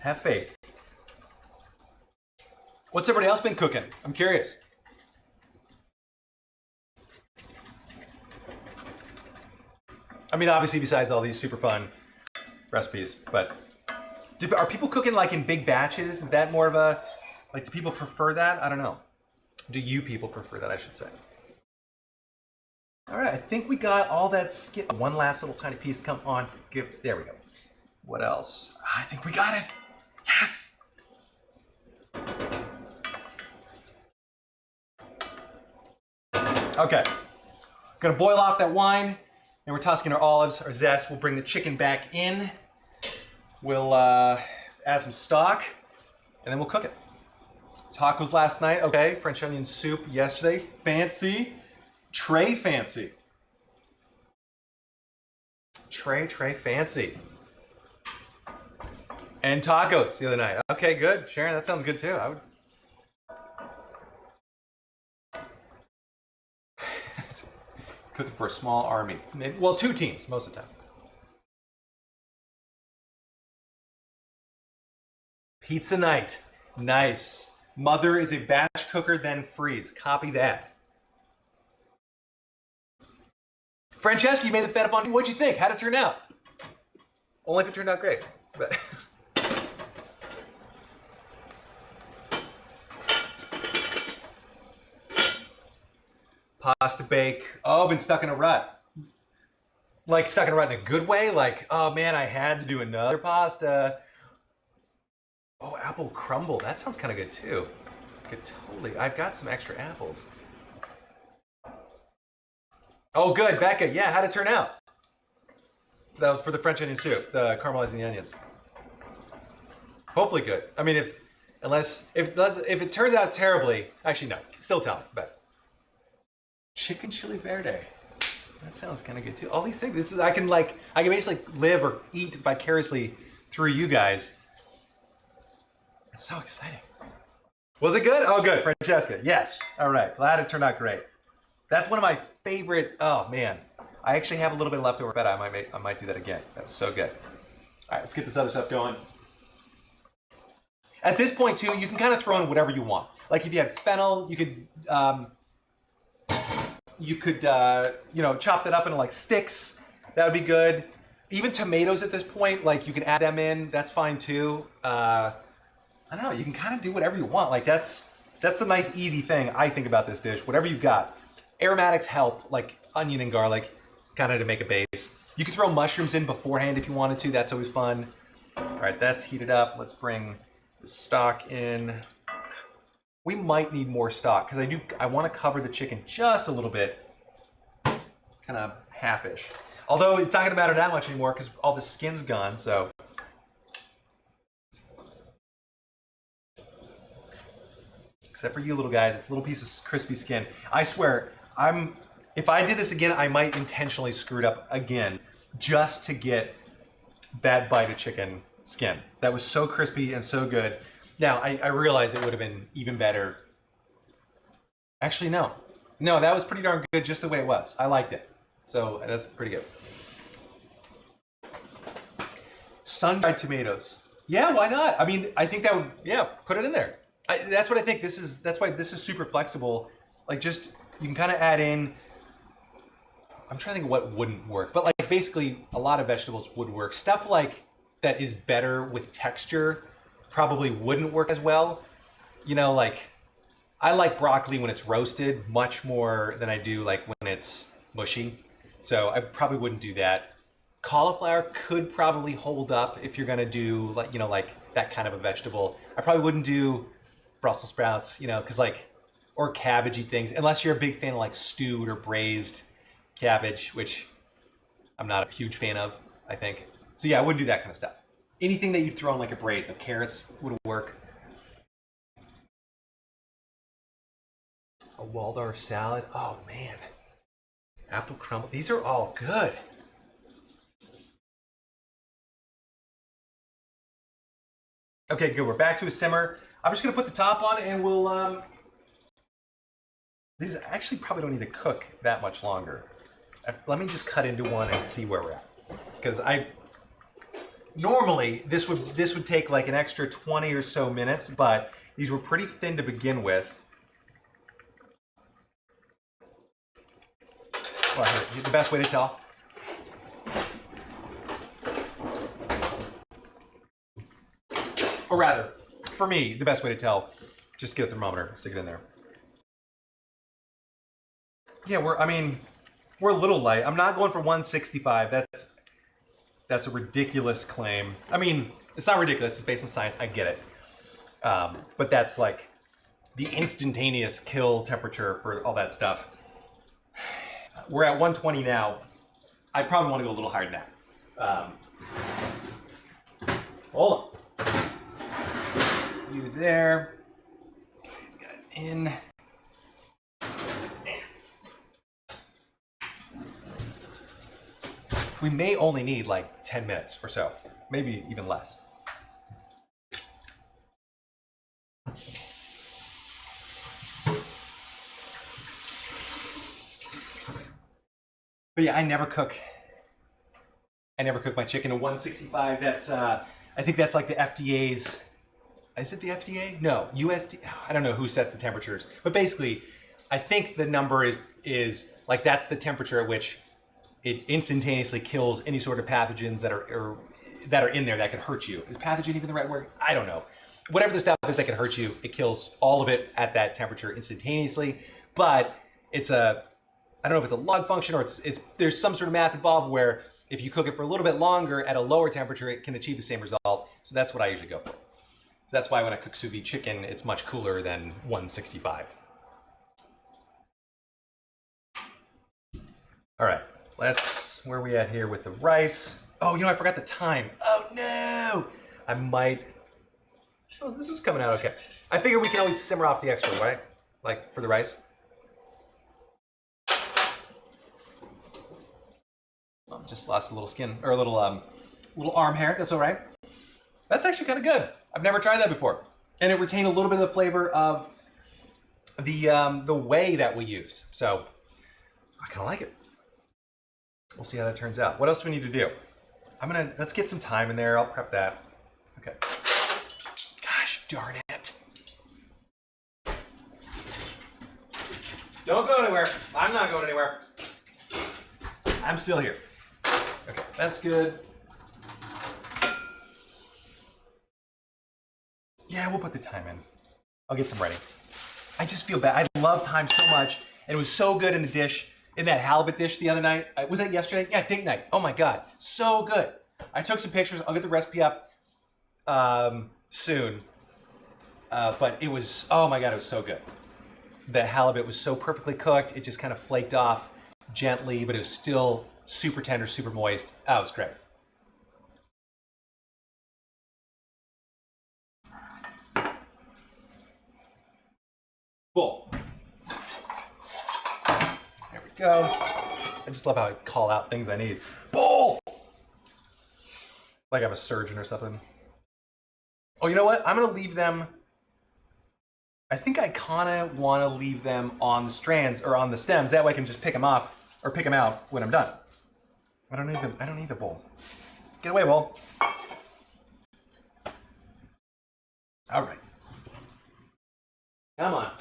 have faith. What's everybody else been cooking? I'm curious. I mean, obviously, besides all these super fun recipes, but are people cooking like in big batches? Is that more of a, like, do people prefer that? I don't know. Do you people prefer that, I should say? All right, I think we got all that skin. One last little tiny piece, come on. There we go. What else? I think we got it. Yes! Okay, gonna boil off that wine, and we're tossing our olives, our zest. We'll bring the chicken back in. We'll add some stock, and then we'll cook it. Tacos last night, okay. French onion soup yesterday, fancy. Tray fancy. Tray fancy. And tacos the other night. Okay, good. Sharon, that sounds good too. I would. Cooking for a small army. Maybe, well, 2 teams most of the time. Pizza night. Nice. Mother is a batch cooker, then freeze. Copy that. Francesca, you made the feta fondue. What'd you think? How'd it turn out? Only if it turned out great. But pasta bake. Oh, been stuck in a rut. Like stuck in a rut in a good way. Like, oh man, I had to do another pasta. Oh, apple crumble. That sounds kind of good too. Could totally. I've got some extra apples. Oh, good, Becca. Yeah, how'd it turn out? That was for the French onion soup, the caramelizing the onions. Hopefully good. I mean, if it turns out terribly, actually no, still tell me. But chicken chili verde. That sounds kind of good too. All these things. This is I can basically live or eat vicariously through you guys. It's so exciting. Was it good? Oh, good, Francesca. Yes. All right. Glad it turned out great. That's one of my favorite. Oh man, I actually have a little bit of leftover feta. I might do that again. That was so good. All right, let's get this other stuff going. At this point too, you can kind of throw in whatever you want. Like if you had fennel, you could chop that up into like sticks. That would be good. Even tomatoes at this point, like you can add them in. That's fine too. I don't know. You can kind of do whatever you want. Like that's the nice easy thing I think about this dish. Whatever you've got. Aromatics help, like onion and garlic, kind of to make a base. You can throw mushrooms in beforehand if you wanted to. That's always fun. All right, that's heated up. Let's bring the stock in. We might need more stock because I want to cover the chicken just a little bit, kind of half-ish. Although it's not going to matter that much anymore because all the skin's gone. So. Except for you, little guy, this little piece of crispy skin. I swear, if I did this again, I might intentionally screw it up again just to get that bite of chicken skin. That was so crispy and so good. Now, I realize it would have been even better. Actually, no. No, that was pretty darn good just the way it was. I liked it. So that's pretty good. Sun-dried tomatoes. Yeah, why not? I mean, I think that would, yeah, put it in there. That's what I think. That's why this is super flexible. Like just, you can kind of add in, I'm trying to think of what wouldn't work, but like basically a lot of vegetables would work. Stuff like that is better with texture probably wouldn't work as well. You know, like I like broccoli when it's roasted much more than I do like when it's mushy. So I probably wouldn't do that. Cauliflower could probably hold up if you're gonna do like, you know, like that kind of a vegetable. I probably wouldn't do Brussels sprouts, you know, because like, or cabbagey things, unless you're a big fan of like stewed or braised cabbage, which I'm not a huge fan of, I think. So yeah, I wouldn't do that kind of stuff. Anything that you'd throw in like a braise, like carrots would work. A Waldorf salad. Oh man. Apple crumble. These are all good. Okay, good. We're back to a simmer. I'm just gonna put the top on and we'll these actually probably don't need to cook that much longer. Let me just cut into one and see where we're at. Because normally this would take like an extra 20 or so minutes, but these were pretty thin to begin with. Well, here, the best way to tell. Or rather, for me, the best way to tell, just get a thermometer, stick it in there. Yeah, we're a little light. I'm not going for 165. That's a ridiculous claim. I mean, it's not ridiculous. It's based on science. I get it. But that's like the instantaneous kill temperature for all that stuff. We're at 120 now. I probably want to go a little higher than that. Hold on. You there. Get these guys in. We may only need like 10 minutes or so, maybe even less. But yeah, I never cook my chicken to 165. That's I think that's like the FDA's. Is it the FDA? No, USD. I don't know who sets the temperatures, but basically, I think the number is like that's the temperature at which it instantaneously kills any sort of pathogens that are in there that could hurt you. Is pathogen even the right word? I don't know. Whatever the stuff is that could hurt you, it kills all of it at that temperature instantaneously. But it's I don't know if it's a log function or there's some sort of math involved where if you cook it for a little bit longer at a lower temperature, it can achieve the same result. So that's what I usually go for. So that's why when I cook sous vide chicken, it's much cooler than 165. All right. Where are we at here with the rice? Oh, I forgot the time. Oh no! Oh, this is coming out okay. I figure we can always simmer off the extra, right? Like for the rice. Oh, just lost a little skin, or a little arm hair, that's all right. That's actually kind of good. I've never tried that before. And it retained a little bit of the flavor of the whey that we used. So I kind of like it. We'll see how that turns out. What else do we need to do? Let's get some thyme in there. I'll prep that. Okay. Gosh darn it. Don't go anywhere. I'm not going anywhere. I'm still here. Okay, that's good. Yeah, we'll put the thyme in. I'll get some ready. I just feel bad. I love thyme so much, and it was so good in the dish. In that halibut dish the other night. Was that yesterday? Yeah, date night. Oh my God, so good. I took some pictures. I'll get the recipe up soon. But it was, oh my God, it was so good. The halibut was so perfectly cooked. It just kind of flaked off gently, but it was still super tender, super moist. Oh, it was great. Cool. Go. I just love how I call out things I need. Bowl! Like I'm a surgeon or something. Oh, you know what? I'm gonna leave them. I think I kinda wanna leave them on the strands or on the stems. That way I can just pick them off or pick them out when I'm done. I don't need the bowl. Get away, bowl. All right. Come on.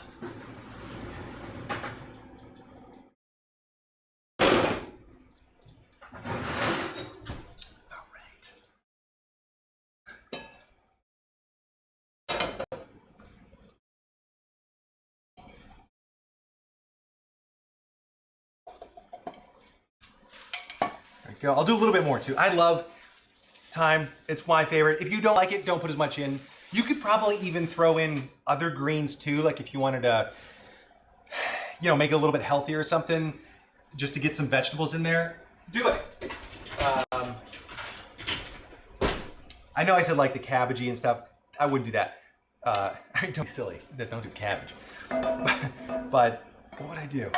we go. I'll do a little bit more too. I love thyme. It's my favorite. If you don't like it, don't put as much in. You could probably even throw in other greens too, like if you wanted to, make it a little bit healthier or something, just to get some vegetables in there. Do it. I know I said like the cabbagey and stuff. I wouldn't do that. Don't be silly. Don't do cabbage. But what would I do?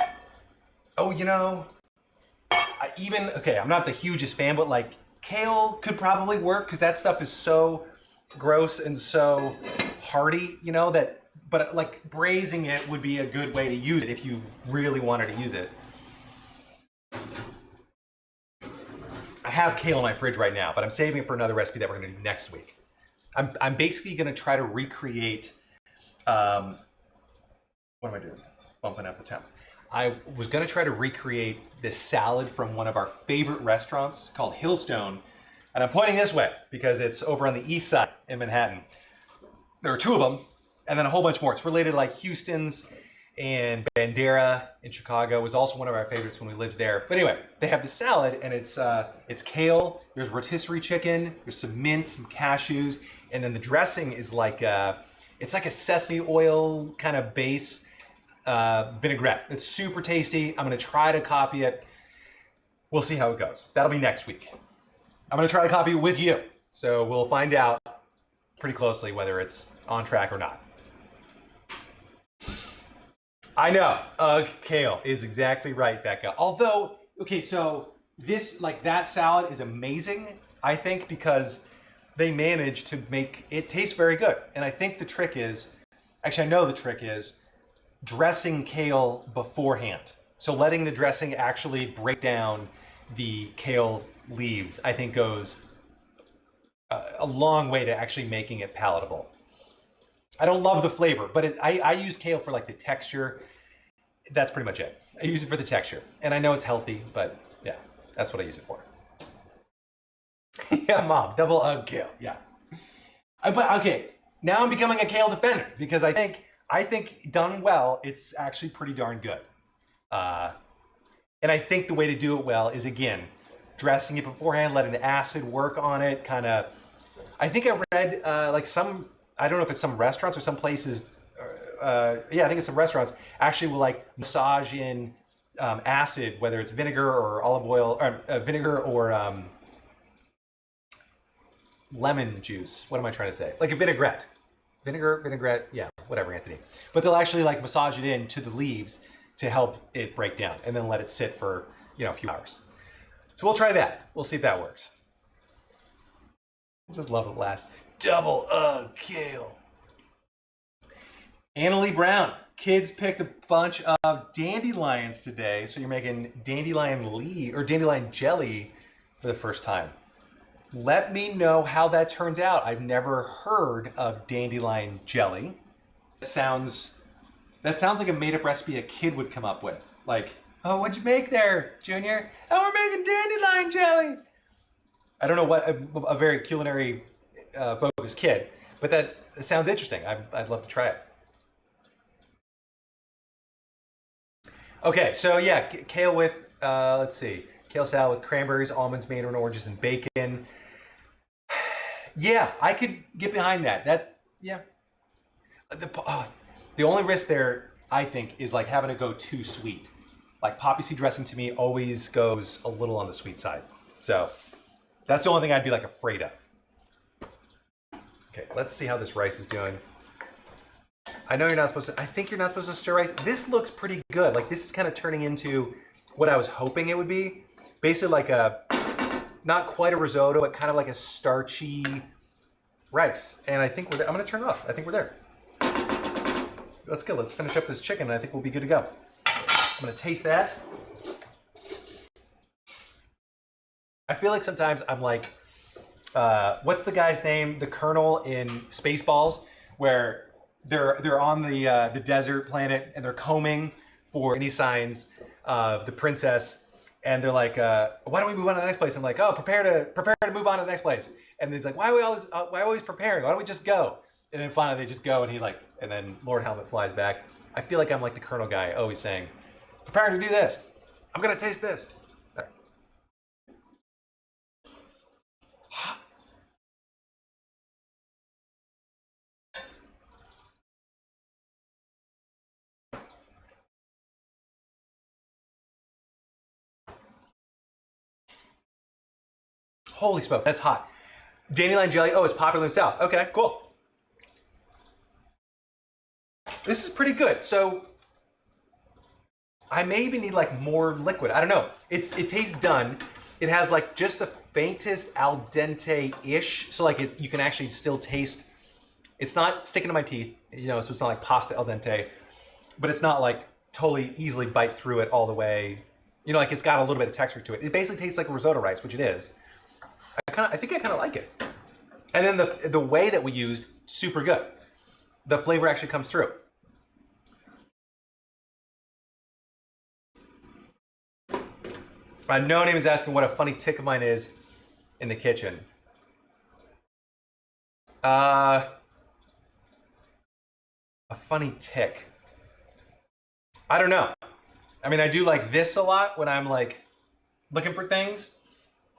Oh, I'm not the hugest fan, but like kale could probably work because that stuff is so gross and so hearty, but like braising it would be a good way to use it if you really wanted to use it. I have kale in my fridge right now, but I'm saving it for another recipe that we're going to do next week. I'm basically going to try to recreate, what am I doing? Bumping up the temp. I was going to try to recreate this salad from one of our favorite restaurants called Hillstone. And I'm pointing this way because it's over on the east side in Manhattan. There are two of them, and then a whole bunch more. It's related to like Houston's, and Bandera in Chicago was also one of our favorites when we lived there. But anyway, they have the salad, and it's kale, there's rotisserie chicken, there's some mint, some cashews, and then the dressing is like it's like a sesame oil kind of base vinaigrette. It's super tasty. I'm gonna try to copy it. We'll see how it goes. That'll be next week. I'm gonna try to copy it with you. So we'll find out pretty closely whether it's on track or not. I know, kale is exactly right, Becca. Although, okay, so that salad is amazing, I think, because they managed to make it taste very good. And I think the trick is, actually I know the trick is, dressing kale beforehand. So letting the dressing actually break down the kale leaves, I think goes a long way to actually making it palatable. I don't love the flavor, but I use kale for like the texture. That's pretty much it. I use it for the texture. And I know it's healthy, but yeah, that's what I use it for. Yeah, Mom, double kale, yeah. But okay, now I'm becoming a kale defender because I think done well, it's actually pretty darn good. And I think the way to do it well is, again, dressing it beforehand, letting the acid work on it, kind of. I think I read I don't know if it's some restaurants or some places, I think it's some restaurants, actually will like massage in acid, whether it's vinegar or olive oil, or vinegar or lemon juice. What am I trying to say? Like a vinaigrette. Vinaigrette, yeah, whatever, Anthony. But they'll actually like massage it into the leaves to help it break down and then let it sit for, a few hours. So we'll try that. We'll see if that works. I just love it last. Double kale. Annalie Brown. Kids picked a bunch of dandelions today, so you're making dandelion jelly for the first time. Let me know how that turns out. I've never heard of dandelion jelly. That sounds like a made-up recipe a kid would come up with. Like, oh, what'd you make there, Junior? Oh, we're making dandelion jelly. I don't know what a very culinary focused kid, but that sounds interesting. I'd love to try it. Okay, so yeah, kale with, let's see, kale salad with cranberries, almonds, mandarin oranges, and bacon. Yeah, I could get behind that. The only risk there, I think, is like having to go too sweet. Like poppy seed dressing to me always goes a little on the sweet side. So that's the only thing I'd be like afraid of. Okay, let's see how this rice is doing. I know I think you're not supposed to stir rice. This looks pretty good. Like this is kind of turning into what I was hoping it would be. Basically like not quite a risotto, but kind of like a starchy rice. And I think I'm gonna turn it off. I think we're there. Let's go, let's finish up this chicken and I think we'll be good to go. I'm gonna taste that. I feel like sometimes I'm like, what's the guy's name? The Colonel in Spaceballs, where they're on the desert planet and they're combing for any signs of the princess, and they're like, why don't we move on to the next place? I'm like, oh, prepare to move on to the next place. And he's like, why are we always preparing? Why don't we just go? And then finally they just go, and then Lord Helmet flies back. I feel like I'm like the Colonel guy, always saying, preparing to do this. I'm gonna taste this. All right. Holy smokes, that's hot. Dandelion jelly, oh, it's popular in the South. Okay, cool. This is pretty good. So I may even need like more liquid. I don't know. It tastes done. It has like just the faintest al dente-ish. So like you can actually still taste, it's not sticking to my teeth, you know, so it's not like pasta al dente, but it's not like totally easily bite through it all the way. You know, like it's got a little bit of texture to it. It basically tastes like risotto rice, which it is. I think I kind of like it. And then the way that we used, super good. The flavor actually comes through. No Name is asking what a funny tick of mine is in the kitchen. A funny tick. I don't know. I mean, I do like this a lot when I'm like looking for things.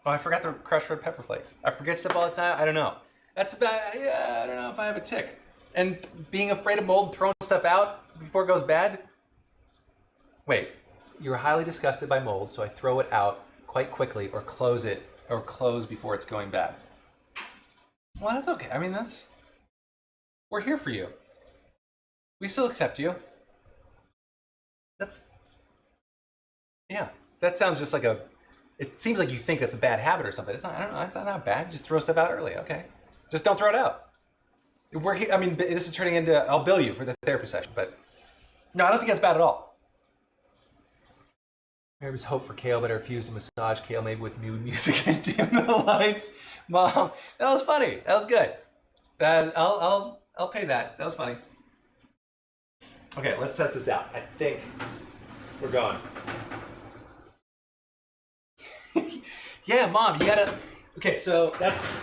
Oh, I forgot the crushed red pepper flakes. I forget stuff all the time. I don't know. That's about, yeah, I don't know if I have a tick. And being afraid of mold and throwing stuff out before it goes bad. Wait, you're highly disgusted by mold, so I throw it out quite quickly or close it, or close before it's going bad. Well, that's okay. I mean, we're here for you. We still accept you. Yeah, that sounds just like it seems like you think that's a bad habit or something. It's not, I don't know, it's not that bad. Just throw stuff out early, okay. Just don't throw it out. We're here, I mean, this is turning into, I'll bill you for the therapy session, but no, I don't think that's bad at all. There was hope for Kale, but I refused to massage Kale, maybe with mood music and dim the lights. Mom, that was funny. That was good. I'll pay that. That was funny. Okay, let's test this out. I think we're going. Yeah, Mom, you gotta. Okay, so that's.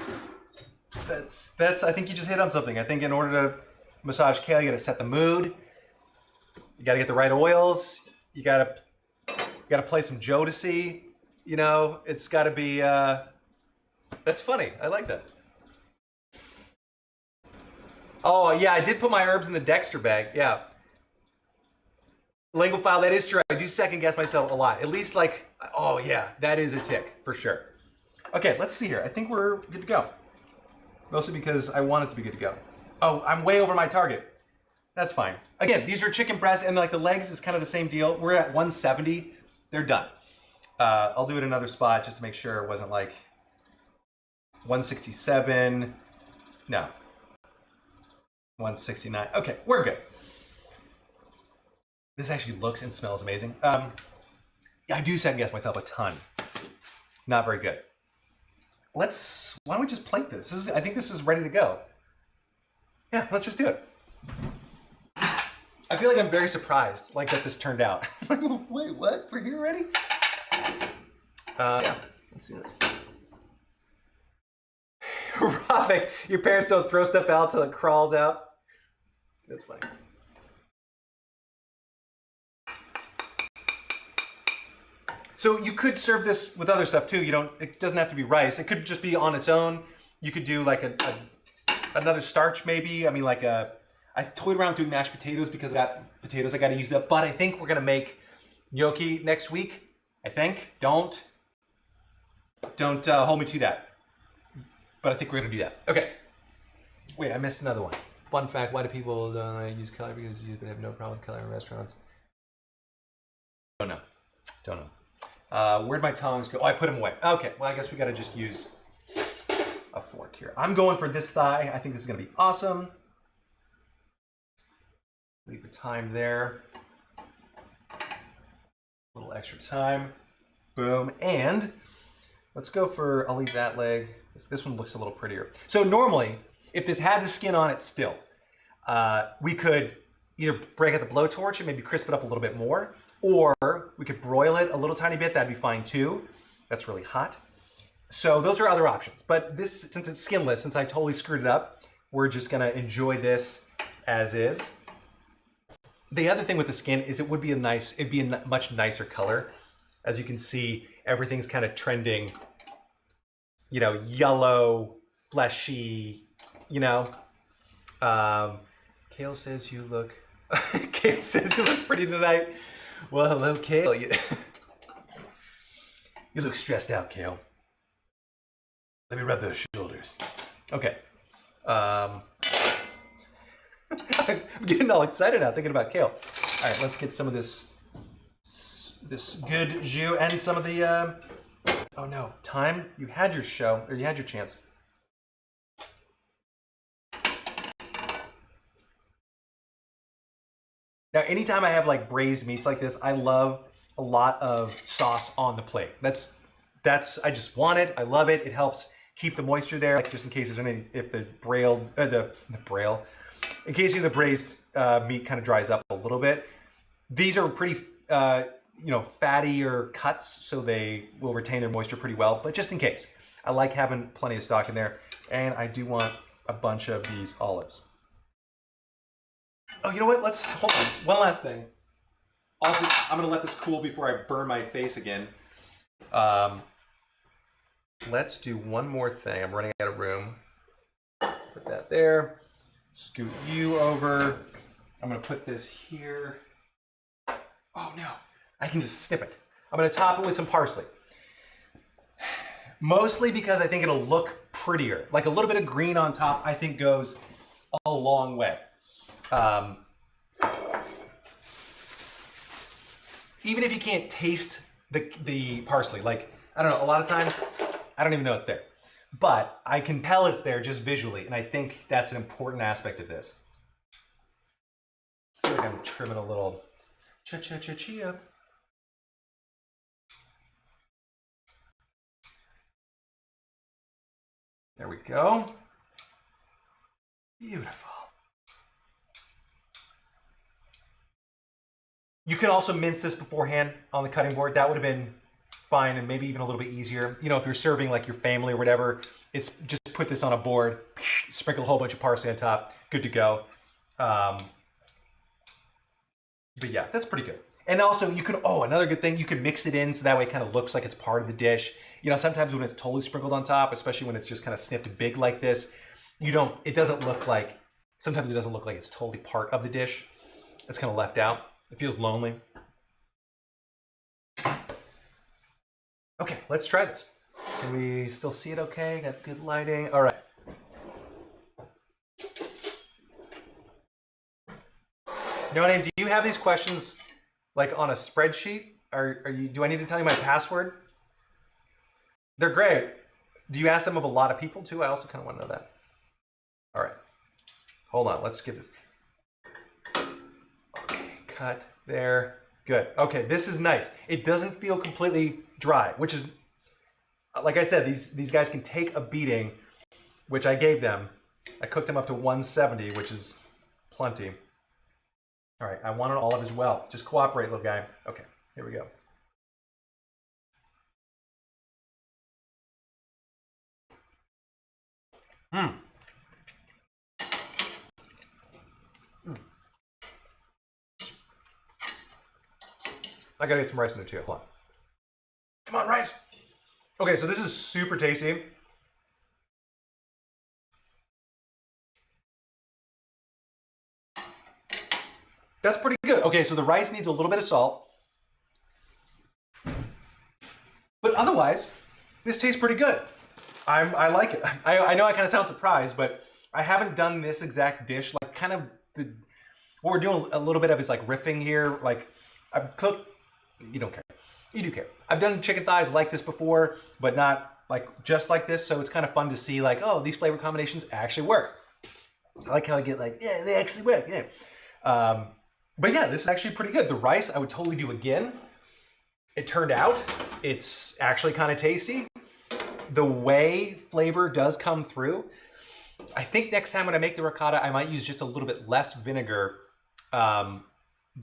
I think you just hit on something. I think in order to massage Kale, you gotta set the mood. You gotta get the right oils. You gotta play some Jodeci. You know, it's gotta be. That's funny. I like that. Oh yeah, I did put my herbs in the Dexter bag. Yeah. Lingophile, that is true. I do second guess myself a lot. At least like, oh yeah, that is a tick for sure. Okay, let's see here. I think we're good to go. Mostly because I want it to be good to go. Oh, I'm way over my target. That's fine. Again, these are chicken breasts and like the legs is kind of the same deal. We're at 170. They're done. I'll do it another spot just to make sure it wasn't like 167. No. 169. Okay, we're good. This actually looks and smells amazing. Yeah, I do second guess myself a ton. Not very good. Why don't we just plate this? I think this is ready to go. Yeah, let's just do it. I feel like I'm very surprised like that this turned out. Wait, what? We're here already? Yeah, let's do it. Rafik, your parents don't throw stuff out till it crawls out. That's funny. So you could serve this with other stuff too. It doesn't have to be rice. It could just be on its own. You could do like another starch maybe. I mean I toyed around doing mashed potatoes because I got potatoes I got to use up. But I think we're gonna make gnocchi next week. I think. Don't hold me to that. But I think we're gonna do that. Okay. Wait, I missed another one. Fun fact: why do people use celery? Because you have no problem with celery in restaurants. Don't know. Where'd my tongs go? Oh, I put them away. Okay, well, I guess we gotta just use a fork here. I'm going for this thigh. I think this is gonna be awesome. Leave the thyme there. A little extra time. Boom. And let's go for, I'll leave that leg. This one looks a little prettier. So normally, if this had the skin on it still, we could either break out the blowtorch and maybe crisp it up a little bit more, or we could broil it a little tiny bit. That'd be fine too. That's really hot. So those are other options. But this, since it's skinless, since I totally screwed it up, we're just gonna enjoy this as is. The other thing with the skin is it'd be a much nicer color. As you can see, everything's kind of trending, you know, yellow, fleshy, you know. Kale says you look, Kale says you look pretty tonight. Well, hello, Kale. You look stressed out, Kale. Let me rub those shoulders. Okay. I'm getting all excited now thinking about kale. All right, let's get some of this good jus and some of the, oh no, thyme. You had your show, or you had your chance. Now, anytime I have like braised meats like this, I love a lot of sauce on the plate. I just want it. I love it. It helps keep the moisture there, like just in case there's any, if the in case the braised meat kind of dries up a little bit. These are pretty, fattier cuts, so they will retain their moisture pretty well. But just in case, I like having plenty of stock in there, and I do want a bunch of these olives. Oh, you know what? Let's hold on. One last thing. Also, I'm gonna let this cool before I burn my face again. Let's do one more thing. I'm running out of room. Put that there. Scoot you over. I'm gonna put this here. Oh no, I can just snip it. I'm gonna top it with some parsley. Mostly because I think it'll look prettier. Like a little bit of green on top, I think goes a long way. Even if you can't taste the parsley, like, I don't know, a lot of times, I don't even know it's there. But I can tell it's there just visually, and I think that's an important aspect of this. I feel like I'm trimming a little chia. There we go. Beautiful. You can also mince this beforehand on the cutting board. That would have been fine and maybe even a little bit easier. You know, if you're serving like your family or whatever, it's just put this on a board, sprinkle a whole bunch of parsley on top, good to go. But yeah, that's pretty good. And also you can, another good thing, you can mix it in so that way it kind of looks like it's part of the dish. You know, sometimes when it's totally sprinkled on top, especially when it's just kind of snipped big like this, it doesn't look like, sometimes it doesn't look like it's totally part of the dish. It's kind of left out. It feels lonely. Okay, let's try this. Can we still see it okay? Got good lighting. All right. No name, do you have these questions like on a spreadsheet? Do I need to tell you my password? They're great. Do you ask them of a lot of people too? I also kind of want to know that. All right. Hold on, let's get this. Cut there. Good. Okay, this is nice. It doesn't feel completely dry, which is, like I said, these guys can take a beating, which I gave them. I cooked them up to 170, which is plenty. All right, I want an olive as well. Just cooperate, little guy. Okay, here we go. I gotta get some rice in there too. Hold on. Come on, rice. Okay, so this is super tasty. That's pretty good. Okay, so the rice needs a little bit of salt. But otherwise, this tastes pretty good. I like it. I know I kind of sound surprised, but I haven't done this exact dish. Like kind of what we're doing a little bit of is like riffing here. Like I've cooked, you don't care. You do care. I've done chicken thighs like this before, but not like just like this. So it's kind of fun to see like, oh, these flavor combinations actually work. I like how I get like, yeah, they actually work. Yeah. But yeah, this is actually pretty good. The rice I would totally do again. It turned out it's actually kind of tasty. The whey flavor does come through. I think next time when I make the ricotta, I might use just a little bit less vinegar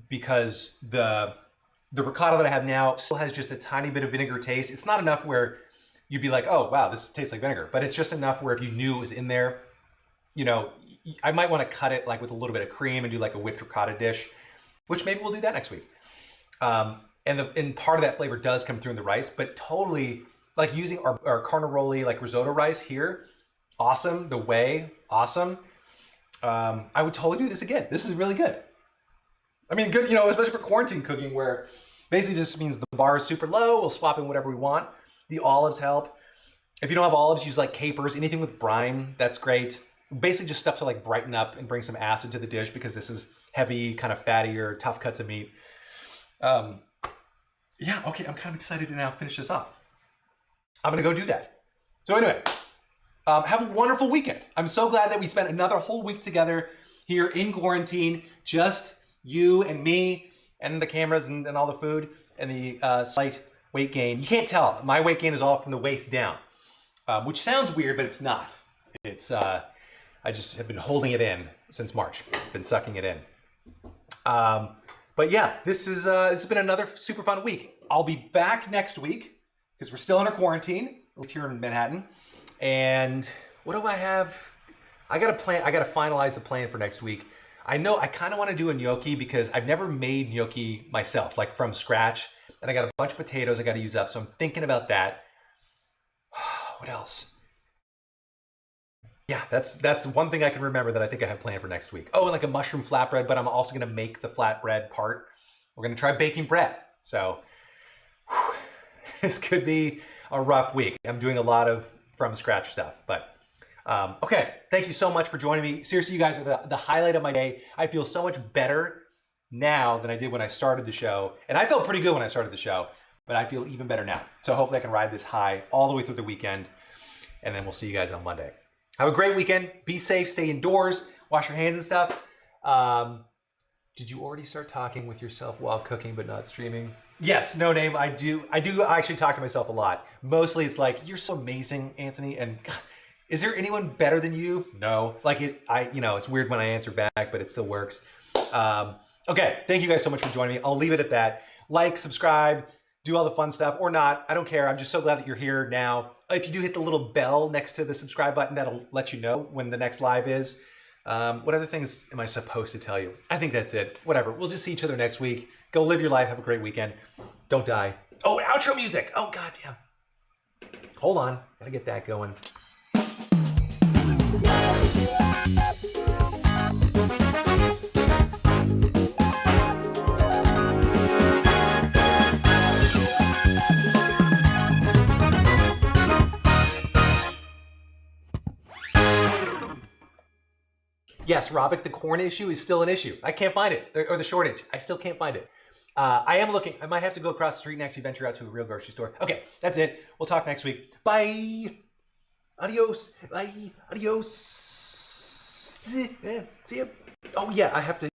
because the ricotta that I have now still has just a tiny bit of vinegar taste. It's not enough where you'd be like, oh, wow, this tastes like vinegar. But it's just enough where if you knew it was in there, you know, I might want to cut it like with a little bit of cream and do like a whipped ricotta dish, which maybe we'll do that next week. And part of that flavor does come through in the rice, but totally like using our carnaroli like risotto rice here, awesome. The whey, awesome. I would totally do this again. This is really good. I mean, good, you know, especially for quarantine cooking where basically just means the bar is super low. We'll swap in whatever we want. The olives help. If you don't have olives, use like capers, anything with brine, that's great. Basically just stuff to like brighten up and bring some acid to the dish because this is heavy, kind of fattier, tough cuts of meat. Yeah, okay, I'm kind of excited to now finish this off. I'm gonna go do that. So anyway, have a wonderful weekend. I'm so glad that we spent another whole week together here in quarantine, just you and me and the cameras and all the food and the slight weight gain. You can't tell, my weight gain is all from the waist down, which sounds weird, but it's not. It's, I just have been holding it in since March, been sucking it in. But yeah, this has been another super fun week. I'll be back next week because we're still under quarantine, at least here in Manhattan. And what do I have? I got to finalize the plan for next week. I know I kind of want to do a gnocchi because I've never made gnocchi myself, like from scratch. And I got a bunch of potatoes I got to use up. So I'm thinking about that. What else? Yeah, that's one thing I can remember that I think I have planned for next week. Oh, and like a mushroom flatbread, but I'm also going to make the flatbread part. We're going to try baking bread. So this could be a rough week. I'm doing a lot of from scratch stuff, but okay. Thank you so much for joining me. Seriously, you guys are the highlight of my day. I feel so much better now than I did when I started the show. And I felt pretty good when I started the show, but I feel even better now. So hopefully I can ride this high all the way through the weekend, and then we'll see you guys on Monday. Have a great weekend. Be safe, stay indoors, wash your hands and stuff. Did you already start talking with yourself while cooking but not streaming? Yes, no name. I do actually talk to myself a lot. Mostly it's like, you're so amazing, Anthony, and God, is there anyone better than you? No. Like it's weird when I answer back, but it still works. Okay, thank you guys so much for joining me. I'll leave it at that. Like, subscribe, do all the fun stuff, or not. I don't care. I'm just so glad that you're here now. If you do hit the little bell next to the subscribe button, that'll let you know when the next live is. What other things am I supposed to tell you? I think that's it. Whatever. We'll just see each other next week. Go live your life. Have a great weekend. Don't die. Oh, outro music. Oh, goddamn. Hold on. Gotta get that going. Yes, Robic, the corn issue is still an issue. I can't find it, or the shortage. I still can't find it. I am looking. I might have to go across the street and actually venture out to a real grocery store. Okay, that's it. We'll talk next week. Bye. Adios. Bye. Adios. See ya. Oh yeah, I have to.